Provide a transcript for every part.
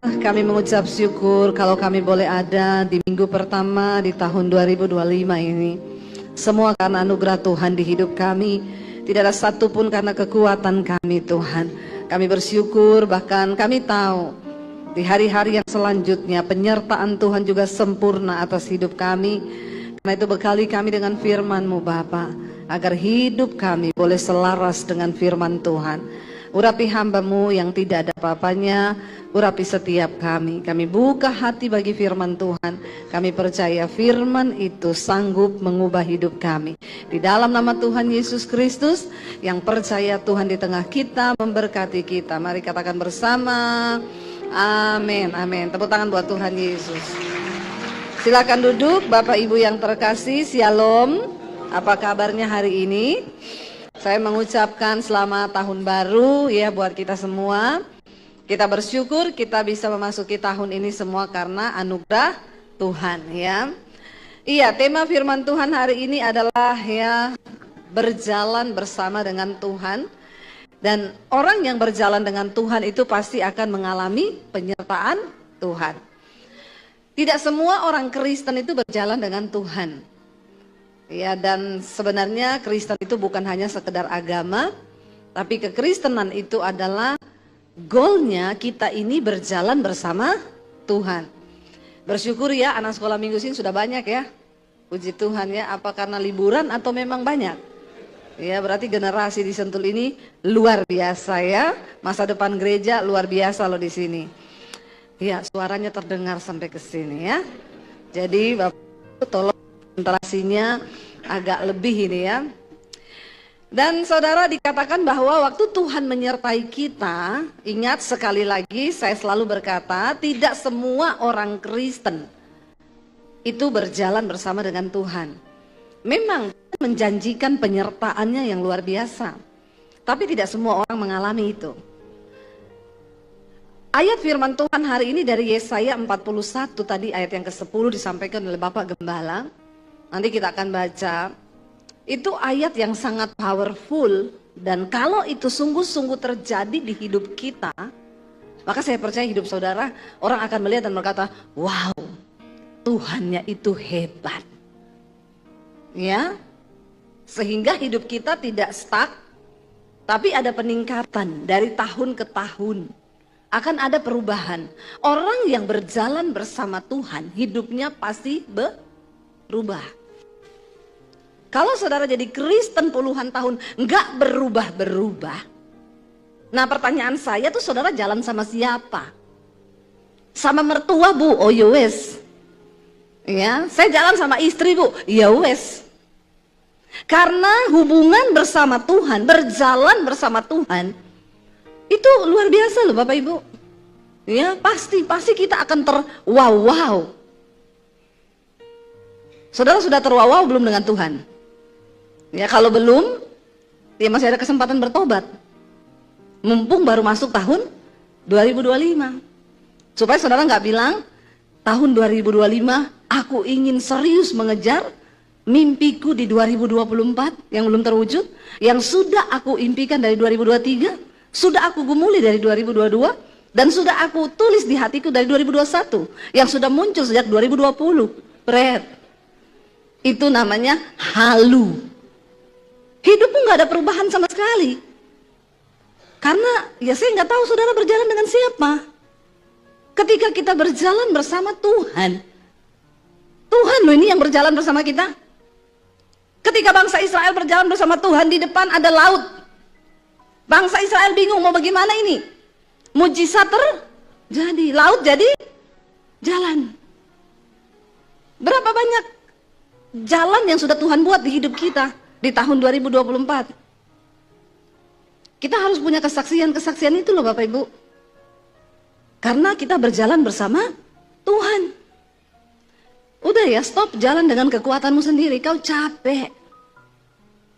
Kami mengucap syukur kalau kami boleh ada di minggu pertama di tahun 2025 ini. Semua karena anugerah Tuhan di hidup kami. Tidak ada satupun karena kekuatan kami, Tuhan. Kami bersyukur, bahkan kami tahu di hari-hari yang selanjutnya penyertaan Tuhan juga sempurna atas hidup kami. Karena itu bekali kami dengan firman-Mu, Bapa, agar hidup kami boleh selaras dengan firman Tuhan. Urapi hamba-Mu yang tidak ada apa-apanya, urapi setiap kami. Kami buka hati bagi firman Tuhan. Kami percaya firman itu sanggup mengubah hidup kami. Di dalam nama Tuhan Yesus Kristus, yang percaya Tuhan di tengah kita, memberkati kita. Mari katakan bersama, amin, amin. Tepuk tangan buat Tuhan Yesus. Silakan duduk, Bapak Ibu yang terkasih, Shalom. Apa kabarnya hari ini? Saya mengucapkan selamat tahun baru ya buat kita semua. Kita bersyukur kita bisa memasuki tahun ini semua karena anugerah Tuhan ya. Iya, tema firman Tuhan hari ini adalah ya berjalan bersama dengan Tuhan. Dan orang yang berjalan dengan Tuhan itu pasti akan mengalami penyertaan Tuhan. Tidak semua orang Kristen itu berjalan dengan Tuhan. Ya, dan sebenarnya Kristen itu bukan hanya sekedar agama, tapi kekristenan itu adalah goalnya kita ini berjalan bersama Tuhan. Bersyukur ya anak sekolah minggu sini sudah banyak ya. Puji Tuhan ya, apa karena liburan atau memang banyak? Ya, berarti generasi di Sentul ini luar biasa ya. Masa depan gereja luar biasa loh di sini. Ya, suaranya terdengar sampai ke sini ya. Jadi Bapak tolong konsentrasinya agak lebih ini ya. Dan saudara, dikatakan bahwa waktu Tuhan menyertai kita, ingat sekali lagi saya selalu berkata, tidak semua orang Kristen itu berjalan bersama dengan Tuhan. Memang menjanjikan penyertaannya yang luar biasa, tapi tidak semua orang mengalami itu. Ayat firman Tuhan hari ini dari Yesaya 41 tadi, ayat yang ke-10 disampaikan oleh Bapak Gembala. Nanti kita akan baca. Itu ayat yang sangat powerful, dan kalau itu sungguh-sungguh terjadi di hidup kita, maka saya percaya hidup saudara, orang akan melihat dan berkata, wow, Tuhannya itu hebat. Ya, sehingga hidup kita tidak stuck, tapi ada peningkatan dari tahun ke tahun. Akan ada perubahan. Orang yang berjalan bersama Tuhan, hidupnya pasti berubah. Kalau saudara jadi Kristen puluhan tahun nggak berubah-berubah, nah pertanyaan saya tuh, saudara jalan sama siapa? Sama mertua Bu? Oh ya wes. Ya, saya jalan sama istri Bu? Ya wes. Karena hubungan bersama Tuhan, berjalan bersama Tuhan, itu luar biasa loh Bapak Ibu. Ya, pasti kita akan terwow-wow. Saudara sudah terwow-wow belum dengan Tuhan? Ya, kalau belum, ya masih ada kesempatan bertobat. Mumpung baru masuk tahun 2025. Supaya saudara nggak bilang, tahun 2025 aku ingin serius mengejar mimpiku di 2024 yang belum terwujud, yang sudah aku impikan dari 2023, sudah aku gumuli dari 2022, dan sudah aku tulis di hatiku dari 2021, yang sudah muncul sejak 2020. Itu namanya halu. Hidupmu nggak ada perubahan sama sekali. Karena ya saya nggak tahu saudara berjalan dengan siapa. Ketika kita berjalan bersama Tuhan, Tuhan loh ini yang berjalan bersama kita. Ketika bangsa Israel berjalan bersama Tuhan, di depan ada laut. Bangsa Israel bingung mau bagaimana ini. Mujizat terjadi, laut jadi jalan. Berapa banyak jalan yang sudah Tuhan buat di hidup kita di tahun 2024. Kita harus punya kesaksian itu loh Bapak Ibu. Karena kita berjalan bersama Tuhan. Udah ya, stop jalan dengan kekuatanmu sendiri, kau capek.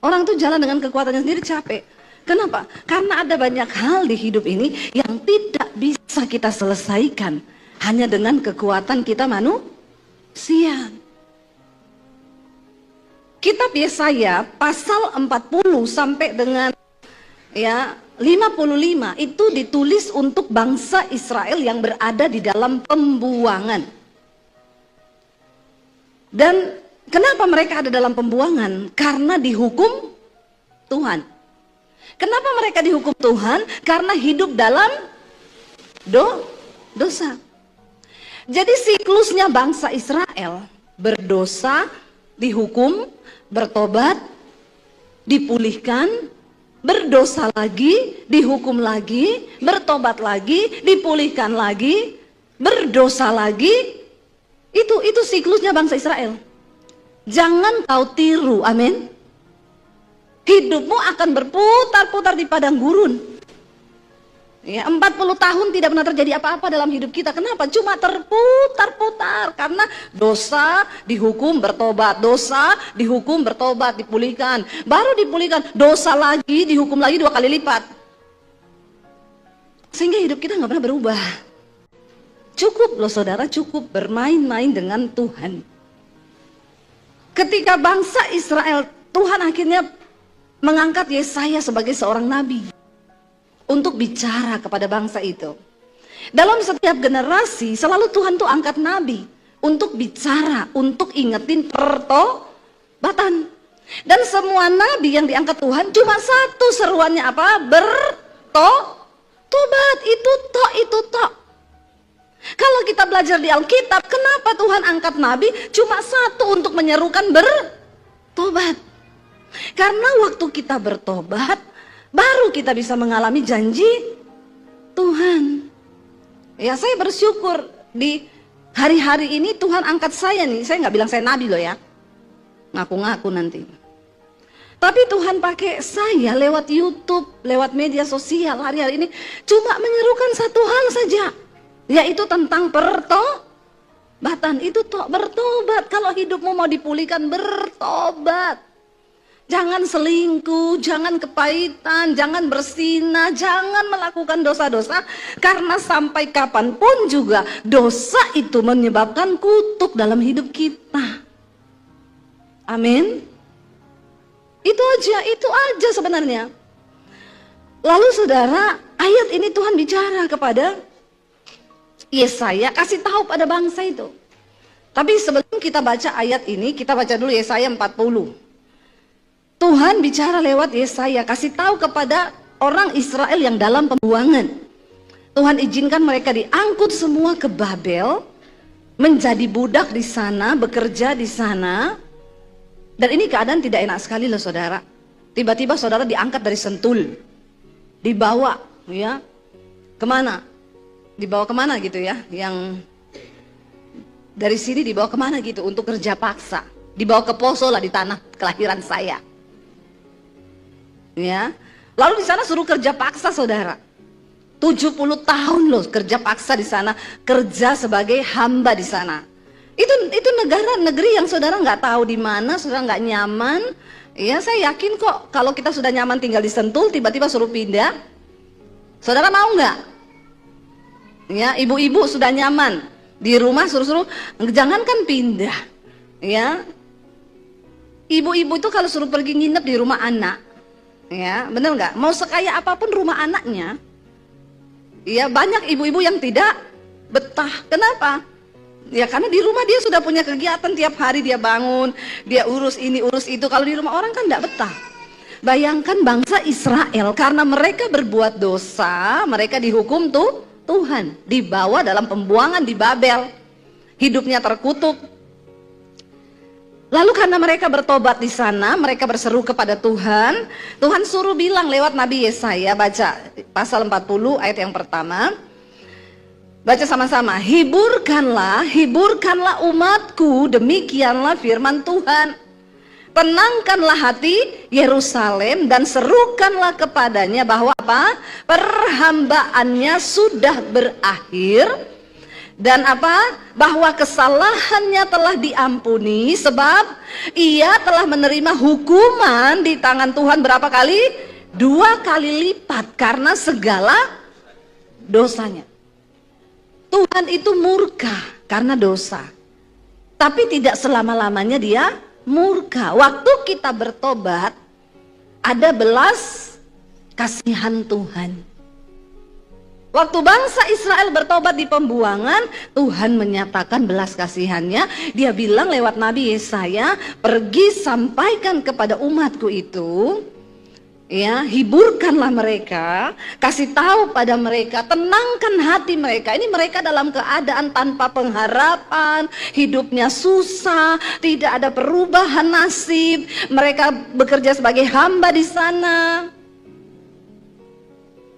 Orang tuh jalan dengan kekuatannya sendiri capek. Kenapa? Karena ada banyak hal di hidup ini yang tidak bisa kita selesaikan hanya dengan kekuatan kita manusia. Kitab Yesaya pasal 40 sampai dengan ya 55 itu ditulis untuk bangsa Israel yang berada di dalam pembuangan. Dan kenapa mereka ada dalam pembuangan? Karena dihukum Tuhan. Kenapa mereka dihukum Tuhan? Karena hidup dalam dosa. Jadi siklusnya bangsa Israel berdosa, dihukum, bertobat, dipulihkan, berdosa lagi, dihukum lagi, bertobat lagi, dipulihkan lagi, berdosa lagi. Itu siklusnya bangsa Israel. Jangan kau tiru, amin. Hidupmu akan berputar-putar di padang gurun. Ya, 40 tahun tidak pernah terjadi apa-apa dalam hidup kita. Kenapa? Cuma terputar-putar. Karena dosa, dihukum, bertobat. Dosa, dihukum, bertobat, dipulihkan. Baru dipulihkan, dosa lagi, dihukum lagi 2 kali lipat. Sehingga hidup kita nggak pernah berubah. Cukup loh saudara, cukup bermain-main dengan Tuhan. Ketika bangsa Israel, Tuhan akhirnya mengangkat Yesaya sebagai seorang nabi untuk bicara kepada bangsa itu. Dalam setiap generasi selalu Tuhan tuh angkat nabi untuk bicara, untuk ingetin pertobatan. Dan semua nabi yang diangkat Tuhan cuma satu seruannya apa? Bertobat. Itu tok. Kalau kita belajar di Alkitab, kenapa Tuhan angkat nabi cuma satu untuk menyerukan bertobat? Karena waktu kita bertobat, baru kita bisa mengalami janji Tuhan. Ya, saya bersyukur di hari-hari ini Tuhan angkat saya nih. Saya nggak bilang saya nabi loh ya, ngaku-ngaku nanti. Tapi Tuhan pakai saya lewat YouTube, lewat media sosial hari-hari ini, cuma menyerukan satu hal saja, yaitu tentang pertobatan. Itu bertobat. Kalau hidupmu mau dipulihkan, bertobat. Jangan selingkuh, jangan kepahitan, jangan bersinah, jangan melakukan dosa-dosa. Karena sampai kapanpun juga dosa itu menyebabkan kutuk dalam hidup kita. Amin. Itu aja sebenarnya. Lalu saudara, ayat ini Tuhan bicara kepada Yesaya, kasih tahu pada bangsa itu. Tapi sebelum kita baca ayat ini, kita baca dulu Yesaya 40. Tuhan bicara lewat Yesaya, kasih tahu kepada orang Israel yang dalam pembuangan. Tuhan izinkan mereka diangkut semua ke Babel, menjadi budak di sana, bekerja di sana. Dan ini keadaan tidak enak sekali loh saudara. Tiba-tiba saudara diangkat dari Sentul, dibawa ya kemana? Dibawa kemana gitu ya? Yang dari sini dibawa kemana gitu untuk kerja paksa? Dibawa ke Poso lah, di tanah kelahiran saya. Ya, lalu di sana suruh kerja paksa saudara. 70 tahun loh kerja paksa di sana, kerja sebagai hamba di sana. Itu negeri yang saudara nggak tahu di mana, saudara nggak nyaman. Ya, saya yakin kok kalau kita sudah nyaman tinggal di Sentul, tiba-tiba suruh pindah, saudara mau nggak? Ya, ibu-ibu sudah nyaman di rumah, suruh jangankan pindah. Ya, ibu-ibu itu kalau suruh pergi nginep di rumah anak, ya bener nggak? Mau sekaya apapun rumah anaknya, ya banyak ibu-ibu yang tidak betah. Kenapa? Ya karena di rumah dia sudah punya kegiatan tiap hari, dia bangun, dia urus ini urus itu. Kalau di rumah orang kan tidak betah. Bayangkan bangsa Israel, karena mereka berbuat dosa, mereka dihukum Tuhan, dibawa dalam pembuangan di Babel, hidupnya terkutuk. Lalu karena mereka bertobat di sana, mereka berseru kepada Tuhan. Tuhan suruh bilang lewat Nabi Yesaya, baca pasal 40 ayat yang pertama. Baca sama-sama. Hiburkanlah umatku, demikianlah firman Tuhan. Tenangkanlah hati Yerusalem dan serukanlah kepadanya bahwa apa? Perhambaannya sudah berakhir. Dan apa? Bahwa kesalahannya telah diampuni, sebab ia telah menerima hukuman di tangan Tuhan berapa kali? 2 kali lipat karena segala dosanya. Tuhan itu murka karena dosa, tapi tidak selama-lamanya dia murka. Waktu kita bertobat, ada belas kasihan Tuhan. Waktu bangsa Israel bertobat di pembuangan, Tuhan menyatakan belas kasihannya. Dia bilang lewat Nabi Yesaya, pergi sampaikan kepada umatku itu, ya, hiburkanlah mereka, kasih tahu pada mereka, tenangkan hati mereka. Ini mereka dalam keadaan tanpa pengharapan, hidupnya susah, tidak ada perubahan nasib, mereka bekerja sebagai hamba di sana.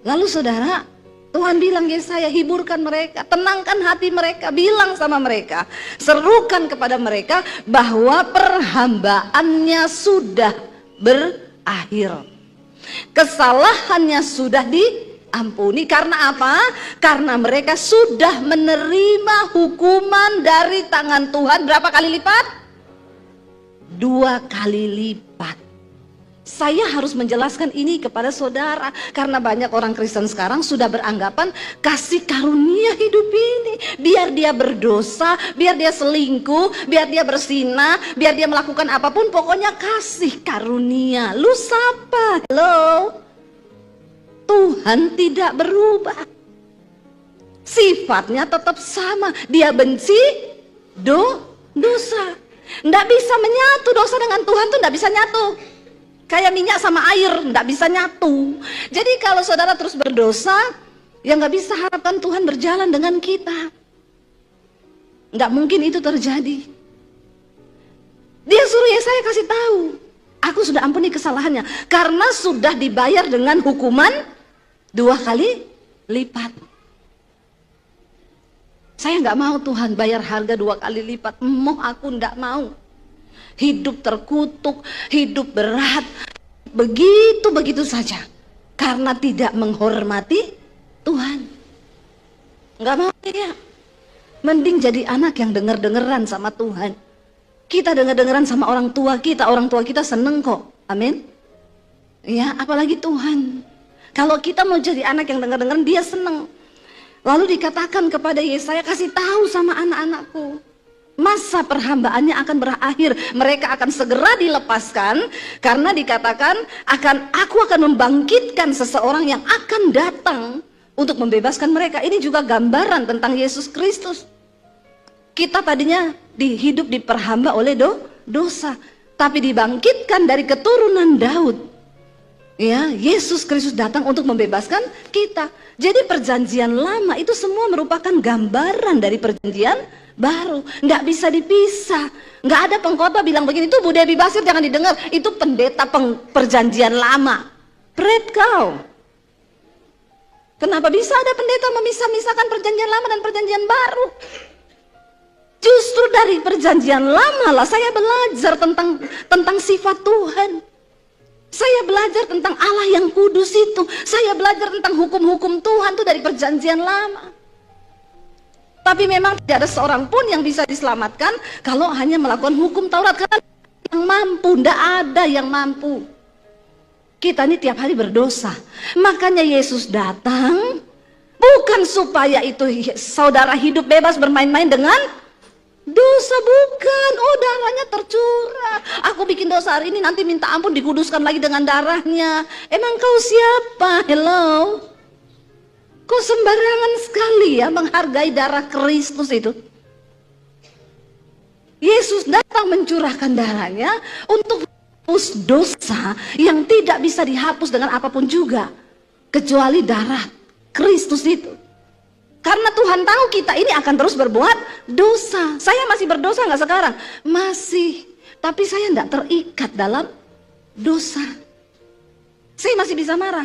Lalu saudara, Tuhan bilang Yesaya, hiburkan mereka, tenangkan hati mereka, bilang sama mereka, serukan kepada mereka bahwa perhambaannya sudah berakhir. Kesalahannya sudah diampuni. Karena apa? Karena mereka sudah menerima hukuman dari tangan Tuhan. Berapa kali lipat? 2 kali lipat. Saya harus menjelaskan ini kepada saudara, karena banyak orang Kristen sekarang sudah beranggapan kasih karunia hidup ini, biar dia berdosa, biar dia selingkuh, biar dia bersinah, biar dia melakukan apapun, pokoknya kasih karunia. Lu siapa? Hello? Tuhan tidak berubah, sifatnya tetap sama. Dia benci dosa. Nggak bisa menyatu, dosa dengan Tuhan tuh nggak bisa nyatu. Kayak minyak sama air, nggak bisa nyatu. Jadi kalau saudara terus berdosa, ya nggak bisa harapkan Tuhan berjalan dengan kita. Nggak mungkin itu terjadi. Dia suruh Yesaya kasih tahu, aku sudah ampuni kesalahannya, karena sudah dibayar dengan hukuman 2 kali lipat. Saya nggak mau Tuhan bayar harga 2 kali lipat. Aku nggak mau. Hidup terkutuk, hidup berat, begitu saja, karena tidak menghormati Tuhan. Nggak mau ya. Mending jadi anak yang denger-dengeran sama Tuhan. Kita denger-dengeran sama orang tua kita seneng kok. Amin. Ya, apalagi Tuhan. Kalau kita mau jadi anak yang denger-dengeran, dia seneng. Lalu dikatakan kepada Yesaya, kasih tahu sama anak-anakku, masa perhambaannya akan berakhir, mereka akan segera dilepaskan, karena dikatakan aku akan membangkitkan seseorang yang akan datang untuk membebaskan mereka. Ini juga gambaran tentang Yesus Kristus. Kita tadinya hidup diperhamba oleh dosa, tapi dibangkitkan dari keturunan Daud. Ya, Yesus Kristus datang untuk membebaskan kita. Jadi perjanjian lama itu semua merupakan gambaran dari perjanjian baru, nggak bisa dipisah. Nggak ada pengkhotbah bilang begini, itu Bu Debbie Basir jangan didengar, itu pendeta perjanjian lama. Pret kau. Kenapa bisa ada pendeta memisah-misahkan perjanjian lama dan perjanjian baru? Justru dari perjanjian lama lah saya belajar tentang sifat Tuhan. Saya belajar tentang Allah yang kudus itu. Saya belajar tentang hukum-hukum Tuhan itu dari perjanjian lama. Tapi memang tidak ada seorang pun yang bisa diselamatkan kalau hanya melakukan hukum Taurat, karena yang mampu, tidak ada yang mampu. Kita ini tiap hari berdosa. Makanya Yesus datang bukan supaya itu saudara hidup bebas bermain-main dengan dosa, bukan. Oh, darahnya tercurah. Aku bikin dosa hari ini, nanti minta ampun dikuduskan lagi dengan darahnya. Emang kau siapa? Hello? Kok sembarangan sekali ya menghargai darah Kristus itu. Yesus datang mencurahkan darahnya untuk menghapus dosa yang tidak bisa dihapus dengan apapun juga, kecuali darah Kristus itu. Karena Tuhan tahu kita ini akan terus berbuat dosa. Saya masih berdosa nggak sekarang? Masih. Tapi saya tidak terikat dalam dosa. Saya masih bisa marah.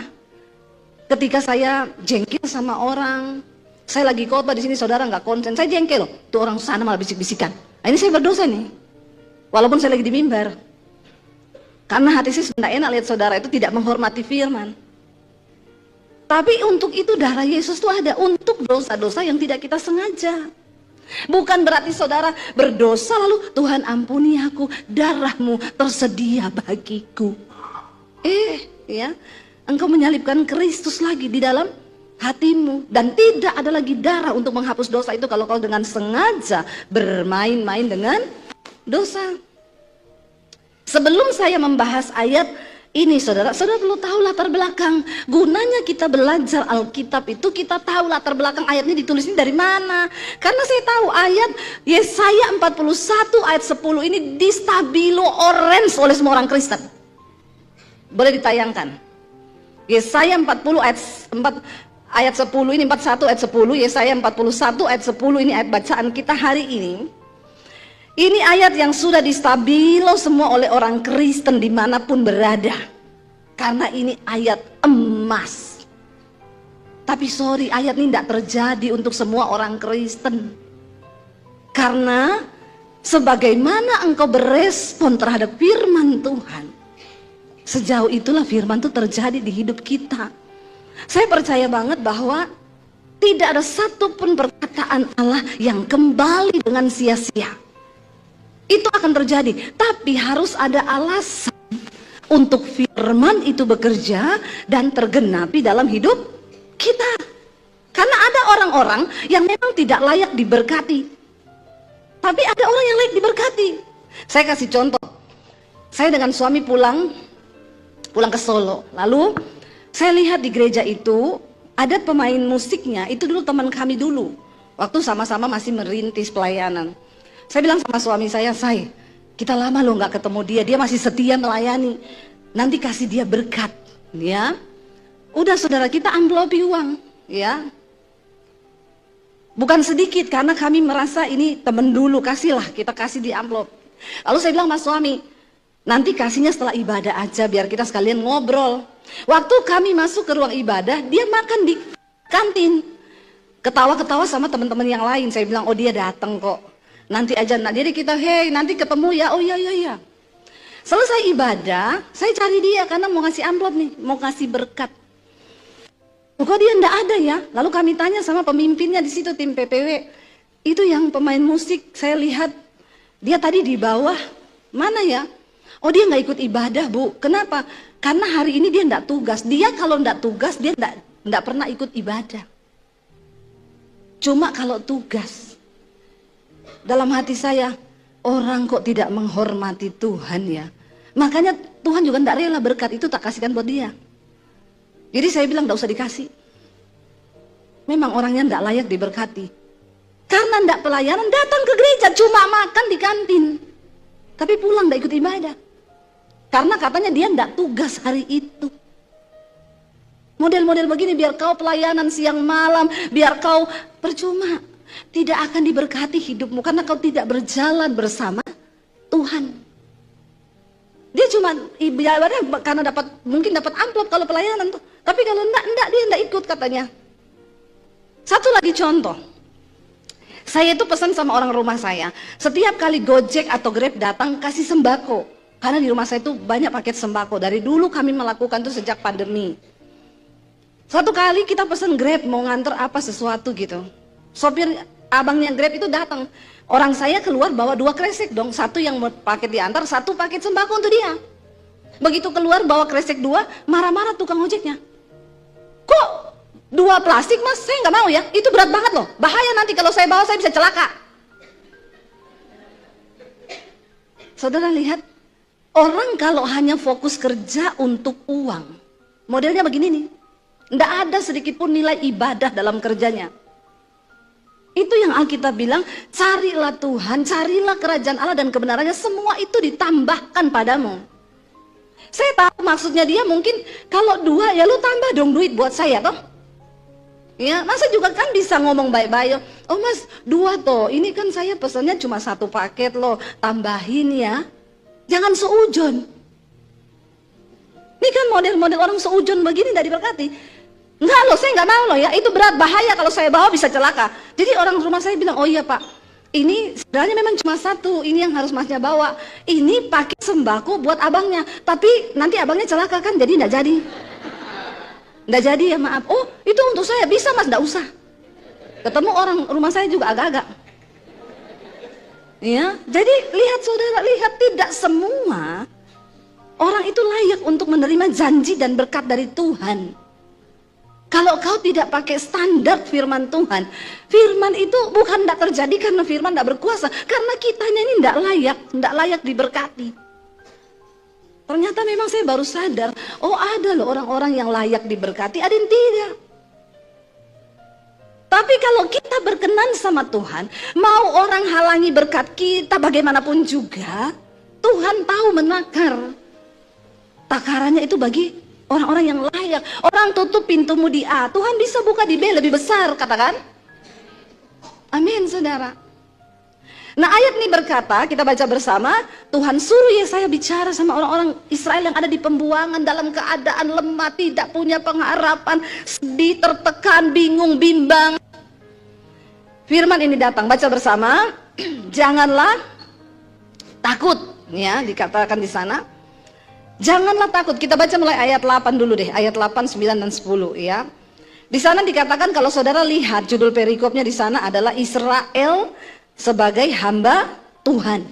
Ketika saya jengkel sama orang, saya lagi khotbah di sini, saudara nggak konsen, saya jengkel loh. Tuh orang sana malah bisik-bisikan. Nah, ini saya berdosa nih. Walaupun saya lagi di mimbar. Karena hati saya sudah enak lihat saudara itu tidak menghormati firman. Tapi untuk itu darah Yesus itu ada untuk dosa-dosa yang tidak kita sengaja. Bukan berarti saudara berdosa lalu Tuhan ampuni aku, darahmu tersedia bagiku. Ya, engkau menyalibkan Kristus lagi di dalam hatimu, dan tidak ada lagi darah untuk menghapus dosa itu kalau kau dengan sengaja bermain-main dengan dosa. Sebelum saya membahas ayat Ini saudara perlu tahu latar belakang. Gunanya kita belajar Alkitab itu kita tahu latar belakang ayatnya ditulisnya dari mana. Karena saya tahu ayat Yesaya 41 ayat 10 ini distabilo orange oleh semua orang Kristen. Boleh ditayangkan. Yesaya 40 ayat 10 ini 41 ayat 10, Yesaya 41 ayat 10 ini ayat bacaan kita hari ini. Ini ayat yang sudah distabilo semua oleh orang Kristen dimanapun berada. Karena ini ayat emas. Tapi sorry, ayat ini tidak terjadi untuk semua orang Kristen. Karena sebagaimana engkau berespon terhadap firman Tuhan, sejauh itulah firman itu terjadi di hidup kita. Saya percaya banget bahwa tidak ada satupun perkataan Allah yang kembali dengan sia-sia. Itu akan terjadi, tapi harus ada alasan untuk firman itu bekerja dan tergenapi dalam hidup kita. Karena ada orang-orang yang memang tidak layak diberkati, tapi ada orang yang layak diberkati. Saya kasih contoh. Saya dengan suami pulang ke Solo. Lalu saya lihat di gereja itu ada pemain musiknya, itu dulu teman kami dulu. Waktu sama-sama masih merintis pelayanan. Saya bilang sama suami saya, kita lama loh nggak ketemu dia masih setia melayani. Nanti kasih dia berkat, ya. Udah saudara, kita amplopi uang, ya. Bukan sedikit, karena kami merasa ini temen dulu, kasihlah, kita kasih di amplop. Lalu saya bilang sama suami, nanti kasihnya setelah ibadah aja, biar kita sekalian ngobrol. Waktu kami masuk ke ruang ibadah, dia makan di kantin. Ketawa-ketawa sama teman-teman yang lain. Saya bilang, oh dia datang kok. Nanti aja, jadi kita, nanti ketemu ya, oh iya. Selesai ibadah, saya cari dia karena mau ngasih amplop nih, mau kasih berkat. Kok dia enggak ada ya? Lalu kami tanya sama pemimpinnya di situ, tim PPW. Itu yang pemain musik, saya lihat dia tadi di bawah, mana ya? Oh dia nggak ikut ibadah Bu, kenapa? Karena hari ini dia enggak tugas. Dia kalau enggak tugas, dia enggak pernah ikut ibadah. Cuma kalau tugas. Dalam hati saya, orang kok tidak menghormati Tuhan ya. Makanya Tuhan juga tidak rela berkat itu tak kasihkan buat dia. Jadi saya bilang tidak usah dikasih. Memang orangnya tidak layak diberkati. Karena tidak pelayanan, datang ke gereja cuma makan di kantin. Tapi pulang tidak ikut ibadah. Karena katanya dia tidak tugas hari itu. Model-model begini biar kau pelayanan siang malam, biar kau percuma. Tidak akan diberkati hidupmu karena kau tidak berjalan bersama Tuhan. Dia cuma ibadah karena mungkin dapat amplop kalau pelayanan tuh. Tapi kalau enggak dia enggak ikut katanya. Satu lagi contoh. Saya itu pesan sama orang rumah saya. Setiap kali Gojek atau Grab datang kasih sembako. Karena di rumah saya itu banyak paket sembako. Dari dulu kami melakukan itu sejak pandemi. Suatu kali kita pesan Grab mau nganter apa sesuatu gitu. Sopir abangnya Grab itu datang. Orang saya keluar bawa 2 kresek dong. Satu yang paket diantar, satu paket sembako untuk dia. Begitu keluar bawa kresek 2, marah-marah tukang ojeknya. Kok 2 plastik mas? Saya nggak mau ya. Itu berat banget loh. Bahaya nanti kalau saya bawa saya bisa celaka. Saudara lihat, orang kalau hanya fokus kerja untuk uang, modelnya begini nih. Nggak ada sedikit pun nilai ibadah dalam kerjanya. Itu yang Alkitab bilang, carilah Tuhan, carilah kerajaan Allah dan kebenarannya, semua itu ditambahkan padamu. Saya tahu maksudnya dia mungkin kalau 2 ya lu tambah dong duit buat saya toh. Ya, masa juga kan bisa ngomong baik-baik. Oh mas, 2 toh, ini kan saya pesannya cuma 1 paket loh, tambahin ya. Jangan seujon. Ini kan model-model orang seujon begini tidak diberkati. Enggak loh, saya nggak mau loh ya, itu berat, bahaya kalau saya bawa bisa celaka. Jadi orang rumah saya bilang, oh iya pak, ini sebenarnya memang cuma 1, ini yang harus masnya bawa. Ini pakai sembako buat abangnya, tapi nanti abangnya celaka kan, jadi nggak jadi. Nggak jadi ya maaf. Oh itu untuk saya, bisa mas, nggak usah. Ketemu orang rumah saya juga agak-agak. Ya, jadi lihat saudara, lihat tidak semua orang itu layak untuk menerima janji dan berkat dari Tuhan. Kalau kau tidak pakai standar firman Tuhan, firman itu bukan tidak terjadi karena firman tidak berkuasa, karena kitanya ini tidak layak diberkati. Ternyata memang saya baru sadar, oh ada loh orang-orang yang layak diberkati, ada yang tidak. Tapi kalau kita berkenan sama Tuhan, mau orang halangi berkat kita bagaimanapun juga, Tuhan tahu menakar. Takarannya itu bagi orang-orang yang layak. Orang tutup pintumu di A, Tuhan bisa buka di B lebih besar, katakan. Amin, saudara. Nah, ayat ini berkata, kita baca bersama, Tuhan suruh Yesaya bicara sama orang-orang Israel yang ada di pembuangan dalam keadaan lemah, tidak punya pengharapan, sedih, tertekan, bingung, bimbang. Firman ini datang, baca bersama, janganlah takut, ya, dikatakan di sana. Janganlah takut. Kita baca mulai ayat 8 dulu deh, ayat 8, 9 dan 10, ya. Di sana dikatakan, kalau saudara lihat judul perikopnya di sana adalah Israel sebagai hamba Tuhan.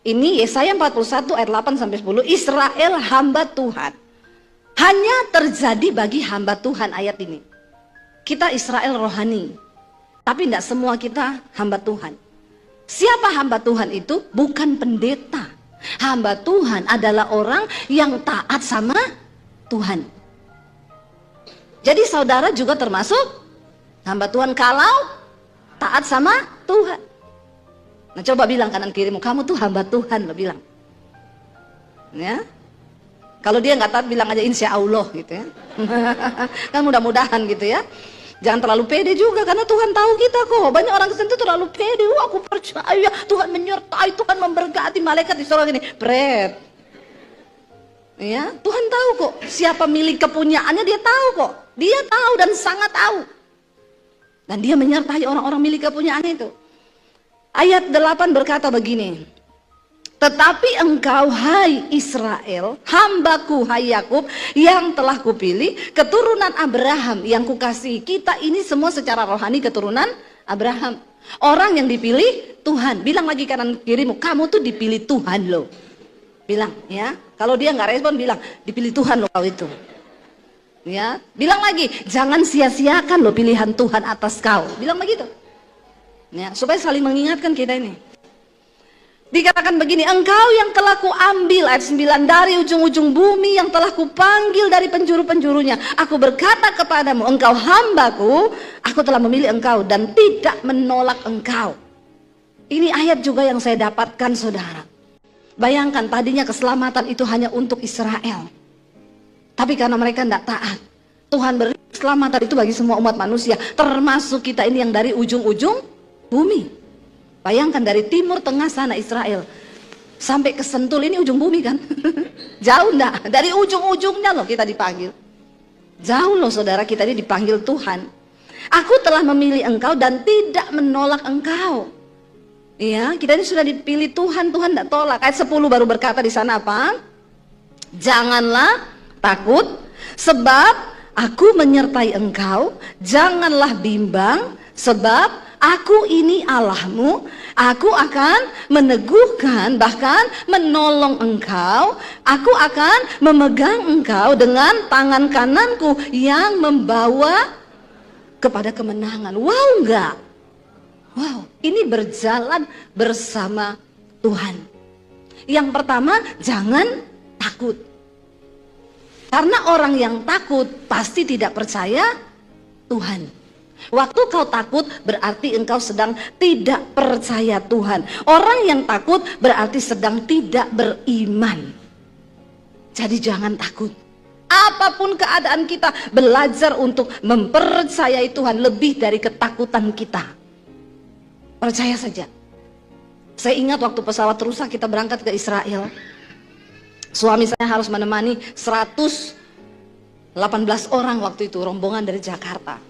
Ini Yesaya 41 ayat 8 sampai 10, Israel hamba Tuhan. Hanya terjadi bagi hamba Tuhan ayat ini. Kita Israel rohani, tapi tidak semua kita hamba Tuhan. Siapa hamba Tuhan itu? Bukan pendeta. Hamba Tuhan adalah orang yang taat sama Tuhan. Jadi saudara juga termasuk hamba Tuhan kalau taat sama Tuhan. Nah, coba bilang kanan kirimu, kamu tuh hamba Tuhan, lo bilang. Ya. Kalau dia nggak taat, bilang aja insya Allah gitu ya. Kan mudah-mudahan gitu ya. Jangan terlalu pede juga, karena Tuhan tahu kita kok. Banyak orang Kristen itu terlalu pede. Wah, aku percaya Tuhan menyertai, Tuhan memberkati, malaikat di sorga gini. Pret. Ya, Tuhan tahu kok. Siapa milik kepunyaannya, dia tahu kok. Dia tahu dan sangat tahu. Dan dia menyertai orang-orang milik kepunyaannya itu. Ayat 8 berkata begini. Tetapi engkau hai Israel, hambaku hai Yakub yang telah kupilih, keturunan Abraham yang kukasihi. Kita ini semua secara rohani keturunan Abraham. Orang yang dipilih Tuhan. Bilang lagi kanan kirimu, kamu tuh dipilih Tuhan loh. Bilang ya. Kalau dia nggak respon, bilang dipilih Tuhan loh kau itu. Ya, bilang lagi, jangan sia-siakan loh pilihan Tuhan atas kau. Bilang begitu. Ya, supaya saling mengingatkan kita ini. Dikatakan begini, engkau yang telah kuambil, ayat 9, dari ujung-ujung bumi, yang telah kupanggil dari penjuru-penjurunya. Aku berkata kepadamu, engkau hambaku, aku telah memilih engkau dan tidak menolak engkau. Ini ayat juga yang saya dapatkan, saudara. Bayangkan, tadinya keselamatan itu hanya untuk Israel. Tapi karena mereka tidak taat, Tuhan beri keselamatan itu bagi semua umat manusia, termasuk kita ini yang dari ujung-ujung bumi. Bayangkan dari timur tengah sana Israel sampai ke Sentul, ini ujung bumi kan. Jauh enggak? Dari ujung-ujungnya loh kita dipanggil. Jauh loh saudara, kita ini dipanggil Tuhan. Aku telah memilih engkau dan tidak menolak engkau. Iya, kita ini sudah dipilih Tuhan, Tuhan tidak tolak. Ayat 10 baru berkata di sana apa? Janganlah takut, sebab aku menyertai engkau. Janganlah bimbang, sebab aku ini Allahmu. Aku akan meneguhkan, bahkan menolong engkau. Aku akan memegang engkau dengan tangan kananku yang membawa kepada kemenangan. Wow, enggak? Wow, ini berjalan bersama Tuhan. Yang pertama, jangan takut. Karena orang yang takut pasti tidak percaya Tuhan. Waktu kau takut berarti engkau sedang tidak percaya Tuhan. Orang yang takut berarti sedang tidak beriman. Jadi jangan takut. Apapun keadaan kita, belajar untuk mempercayai Tuhan lebih dari ketakutan kita. Percaya saja. Saya ingat waktu pesawat rusak kita berangkat ke Israel. Suami saya harus menemani 118 orang waktu itu, rombongan dari Jakarta.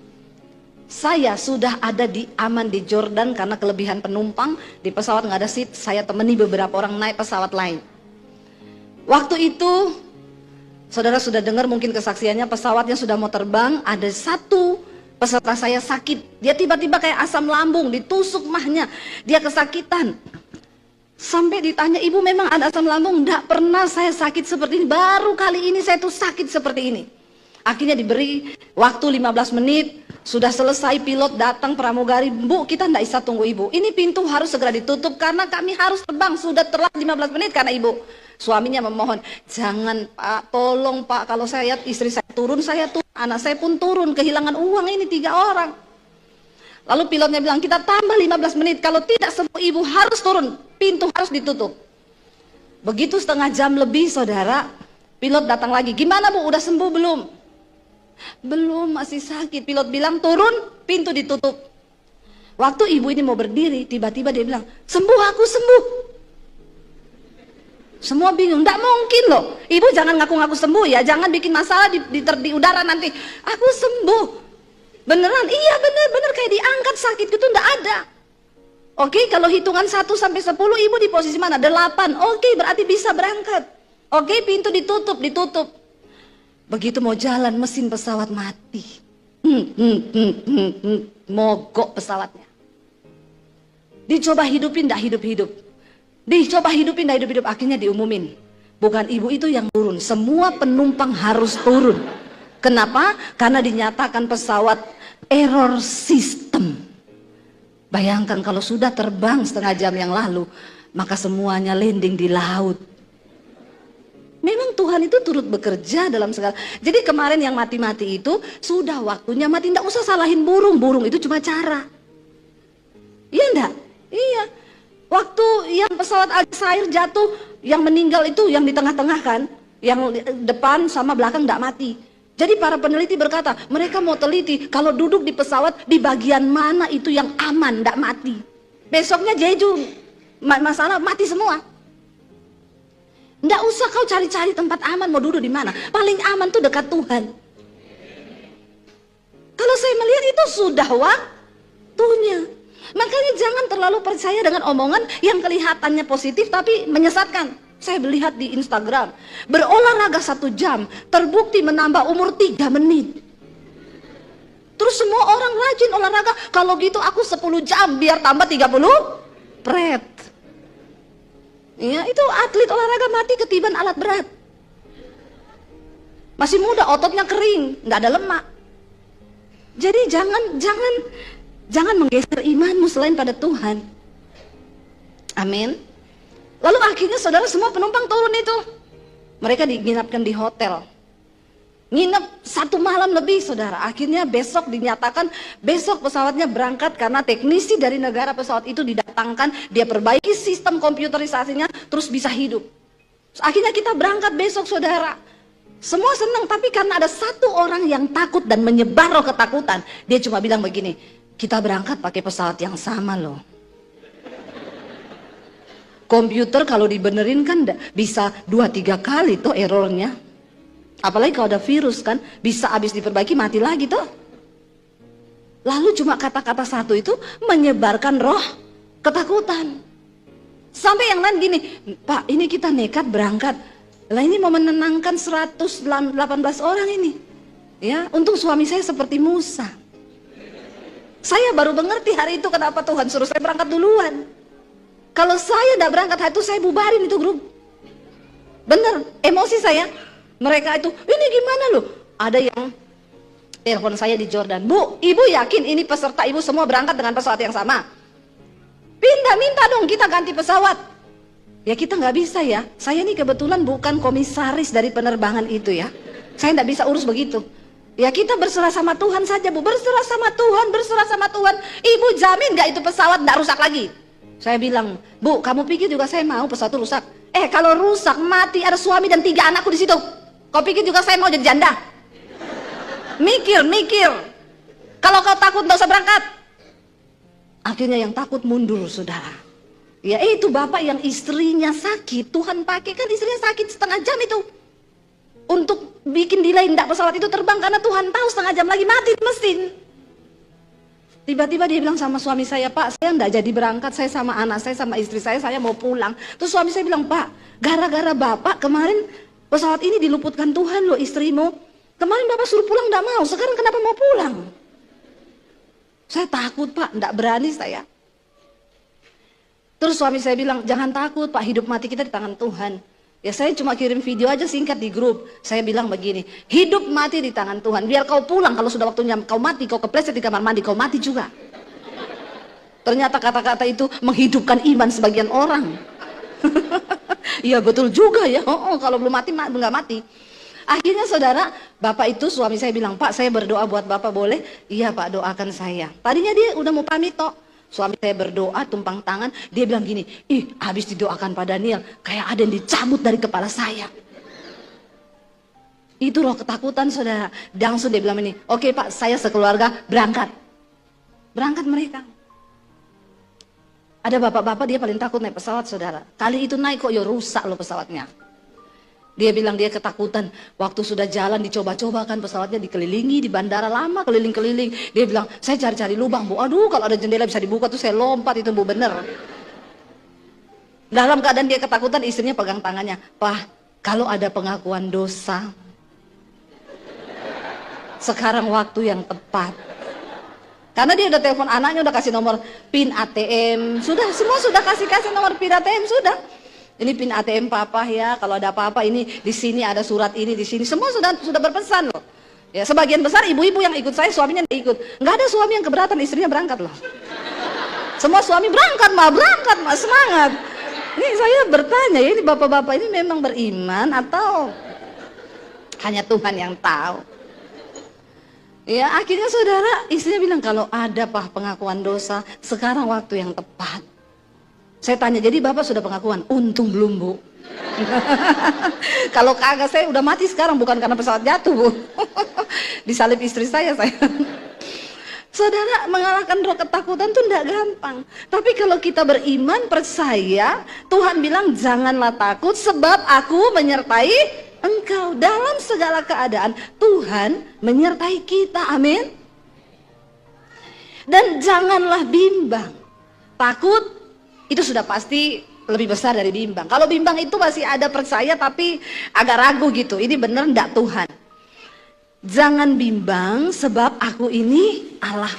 Saya sudah ada aman di Jordan karena kelebihan penumpang. Di pesawat nggak ada seat, saya temani beberapa orang naik pesawat lain. Waktu itu, saudara sudah dengar mungkin kesaksiannya, pesawatnya sudah mau terbang, ada satu peserta saya sakit. Dia tiba-tiba kayak asam lambung, ditusuk mahnya, dia kesakitan. Sampai ditanya, ibu memang ada asam lambung? Enggak pernah saya sakit seperti ini, baru kali ini saya tuh sakit seperti ini. Akhirnya diberi waktu 15 menit, sudah selesai, pilot datang pramugari, Bu kita tidak bisa tunggu ibu, ini pintu harus segera ditutup karena kami harus terbang, sudah telat 15 menit karena ibu. Suaminya memohon, jangan Pak, tolong Pak, kalau saya istri saya turun, anak saya pun turun, kehilangan uang ini 3 orang. Lalu pilotnya bilang, kita tambah 15 menit, kalau tidak semua ibu harus turun, pintu harus ditutup. Begitu setengah jam lebih saudara, pilot datang lagi, gimana Bu, udah sembuh belum? Belum, masih sakit. Pilot bilang turun, pintu ditutup. Waktu ibu ini mau berdiri, tiba-tiba dia bilang, sembuh, aku sembuh. Semua bingung, tidak mungkin loh. Ibu jangan ngaku-ngaku sembuh ya, jangan bikin masalah di udara nanti. Aku sembuh. Beneran? Iya bener kayak diangkat, sakit itu tidak ada. Oke, kalau hitungan 1 sampai 10 ibu di posisi mana? 8. Oke, berarti bisa berangkat. Oke, pintu ditutup. Begitu mau jalan, mesin pesawat mati. Mogok pesawatnya. Dicoba hidupin, tidak hidup-hidup. Dicoba hidupin, tidak hidup-hidup. Akhirnya diumumin, bukan ibu itu yang turun, semua penumpang harus turun. Kenapa? Karena dinyatakan pesawat error system. Bayangkan kalau sudah terbang setengah jam yang lalu, maka semuanya landing di laut. Memang Tuhan itu turut bekerja dalam segala. Jadi kemarin yang mati-mati itu sudah waktunya mati. Tidak usah salahin burung. Burung itu cuma cara. Iya enggak? Iya. Waktu yang pesawat Aljazair jatuh, yang meninggal itu yang di tengah-tengah kan, yang depan sama belakang tidak mati. Jadi para peneliti berkata, mereka mau teliti kalau duduk di pesawat di bagian mana itu yang aman, tidak mati. Besoknya jeju, masalah mati semua. Nggak usah kau cari-cari tempat aman, mau duduk di mana. Paling aman tuh dekat Tuhan. Kalau saya melihat itu sudah waktunya. Makanya jangan terlalu percaya dengan omongan yang kelihatannya positif tapi menyesatkan. Saya melihat di Instagram, berolahraga 1 jam, terbukti menambah umur 3 menit. Terus semua orang rajin olahraga, kalau gitu aku 10 jam biar tambah 30 pret. Ya, itu atlet olahraga mati ketiban alat berat. Masih muda, ototnya kering, nggak ada lemak. Jadi jangan menggeser imanmu selain pada Tuhan. Amin. Lalu akhirnya saudara semua penumpang turun itu. Mereka diinapkan di hotel. Nginep 1 malam lebih saudara. Akhirnya besok dinyatakan besok pesawatnya berangkat karena teknisi dari negara pesawat itu didatangkan, dia perbaiki sistem komputerisasinya terus bisa hidup. Akhirnya kita berangkat besok saudara. Semua senang, tapi karena ada 1 orang yang takut dan menyebar roh ketakutan, dia cuma bilang begini, kita berangkat pakai pesawat yang sama loh. Komputer kalau dibenerin kan bisa 2-3 kali tuh errornya. Apalagi kalau ada virus kan, bisa habis diperbaiki mati lagi tuh. Lalu cuma kata-kata 1 itu menyebarkan roh ketakutan. Sampai yang lain gini, Pak ini kita nekat berangkat. Lah ini mau menenangkan 118 orang ini. Ya, untung suami saya seperti Musa. Saya baru mengerti hari itu kenapa Tuhan suruh saya berangkat duluan. Kalau saya tidak berangkat hari itu saya bubarin itu grup. Bener, emosi saya. Mereka itu, ini gimana loh? Ada yang telepon saya di Jordan, Bu, ibu yakin ini peserta ibu semua berangkat dengan pesawat yang sama? Minta dong kita ganti pesawat. Ya kita nggak bisa ya. Saya ini kebetulan bukan komisaris dari penerbangan itu ya. Saya nggak bisa urus begitu. Ya kita berserah sama Tuhan saja Bu, berserah sama Tuhan. Ibu jamin nggak itu pesawat nggak rusak lagi? Saya bilang, Bu, kamu pikir juga saya mau pesawat itu rusak? Kalau rusak mati ada suami dan 3 anakku di situ. Kau pikir juga saya mau jadi janda? Mikir. Kalau kau takut nggak usah berangkat. Akhirnya yang takut mundur saudara. Ya itu bapak yang istrinya sakit, Tuhan pakai kan istrinya sakit setengah jam itu. Untuk bikin delay ndak pesawat itu terbang karena Tuhan tahu setengah jam lagi mati mesin. Tiba-tiba dia bilang sama suami saya, Pak saya ndak jadi berangkat, saya sama anak saya sama istri saya mau pulang. Terus suami saya bilang, Pak gara-gara bapak kemarin pesawat ini diluputkan Tuhan loh istrimu. Kemarin bapak suruh pulang ndak mau, sekarang kenapa mau pulang? Saya takut Pak, ndak berani saya. Terus suami saya bilang, jangan takut Pak, hidup mati kita di tangan Tuhan. Ya saya cuma kirim video aja singkat di grup. Saya bilang begini, hidup mati di tangan Tuhan. Biar kau pulang, kalau sudah waktunya kau mati, kau kepleset di kamar mandi, kau mati juga. Ternyata kata-kata itu menghidupkan iman sebagian orang. Iya betul juga ya, kalau belum mati, nggak mati. Akhirnya saudara, bapak itu suami saya bilang, Pak saya berdoa buat bapak boleh? Iya Pak, doakan saya. Tadinya dia udah mau pamit toh. Suami saya berdoa, tumpang tangan, dia bilang gini, ih habis didoakan Pak Daniel, kayak ada yang dicabut dari kepala saya. Itu loh ketakutan saudara. Langsung dia bilang ini, oke Pak saya sekeluarga berangkat. Berangkat mereka. Ada bapak-bapak dia paling takut naik pesawat saudara. Kali itu naik kok ya rusak loh pesawatnya. Dia bilang dia ketakutan. Waktu sudah jalan dicoba-coba kan pesawatnya dikelilingi di bandara lama keliling-keliling. Dia bilang saya cari-cari lubang Bu. Aduh kalau ada jendela bisa dibuka tuh saya lompat itu Bu bener. Dalam keadaan dia ketakutan istrinya pegang tangannya. Pak kalau ada pengakuan dosa. Sekarang waktu yang tepat. Karena dia udah telepon anaknya udah kasih nomor PIN ATM. Sudah semua sudah kasih nomor PIN ATM sudah. Ini PIN ATM papa ya, kalau ada apa-apa ini di sini ada surat ini di sini. Semua sudah berpesan loh. Ya sebagian besar ibu-ibu yang ikut saya, suaminya tidak ikut. Nggak ada suami yang keberatan istrinya berangkat loh. Semua suami berangkat mah semangat. Ini saya bertanya ya, ini bapak-bapak ini memang beriman atau hanya Tuhan yang tahu? Ya akhirnya saudara istrinya bilang kalau ada pengakuan dosa sekarang waktu yang tepat. Saya tanya, jadi bapak sudah pengakuan? Untung belum Bu. Kalau kagak saya udah mati sekarang, bukan karena pesawat jatuh Bu. Disalib istri saya. Saudara, mengalahkan roh ketakutan itu tidak gampang. Tapi kalau kita beriman, percaya, Tuhan bilang janganlah takut sebab aku menyertai engkau. Dalam segala keadaan Tuhan menyertai kita, amin. Dan janganlah bimbang. Takut itu sudah pasti lebih besar dari bimbang. Kalau bimbang itu masih ada percaya tapi agak ragu gitu. Ini benar enggak Tuhan? Jangan bimbang sebab aku ini Allah.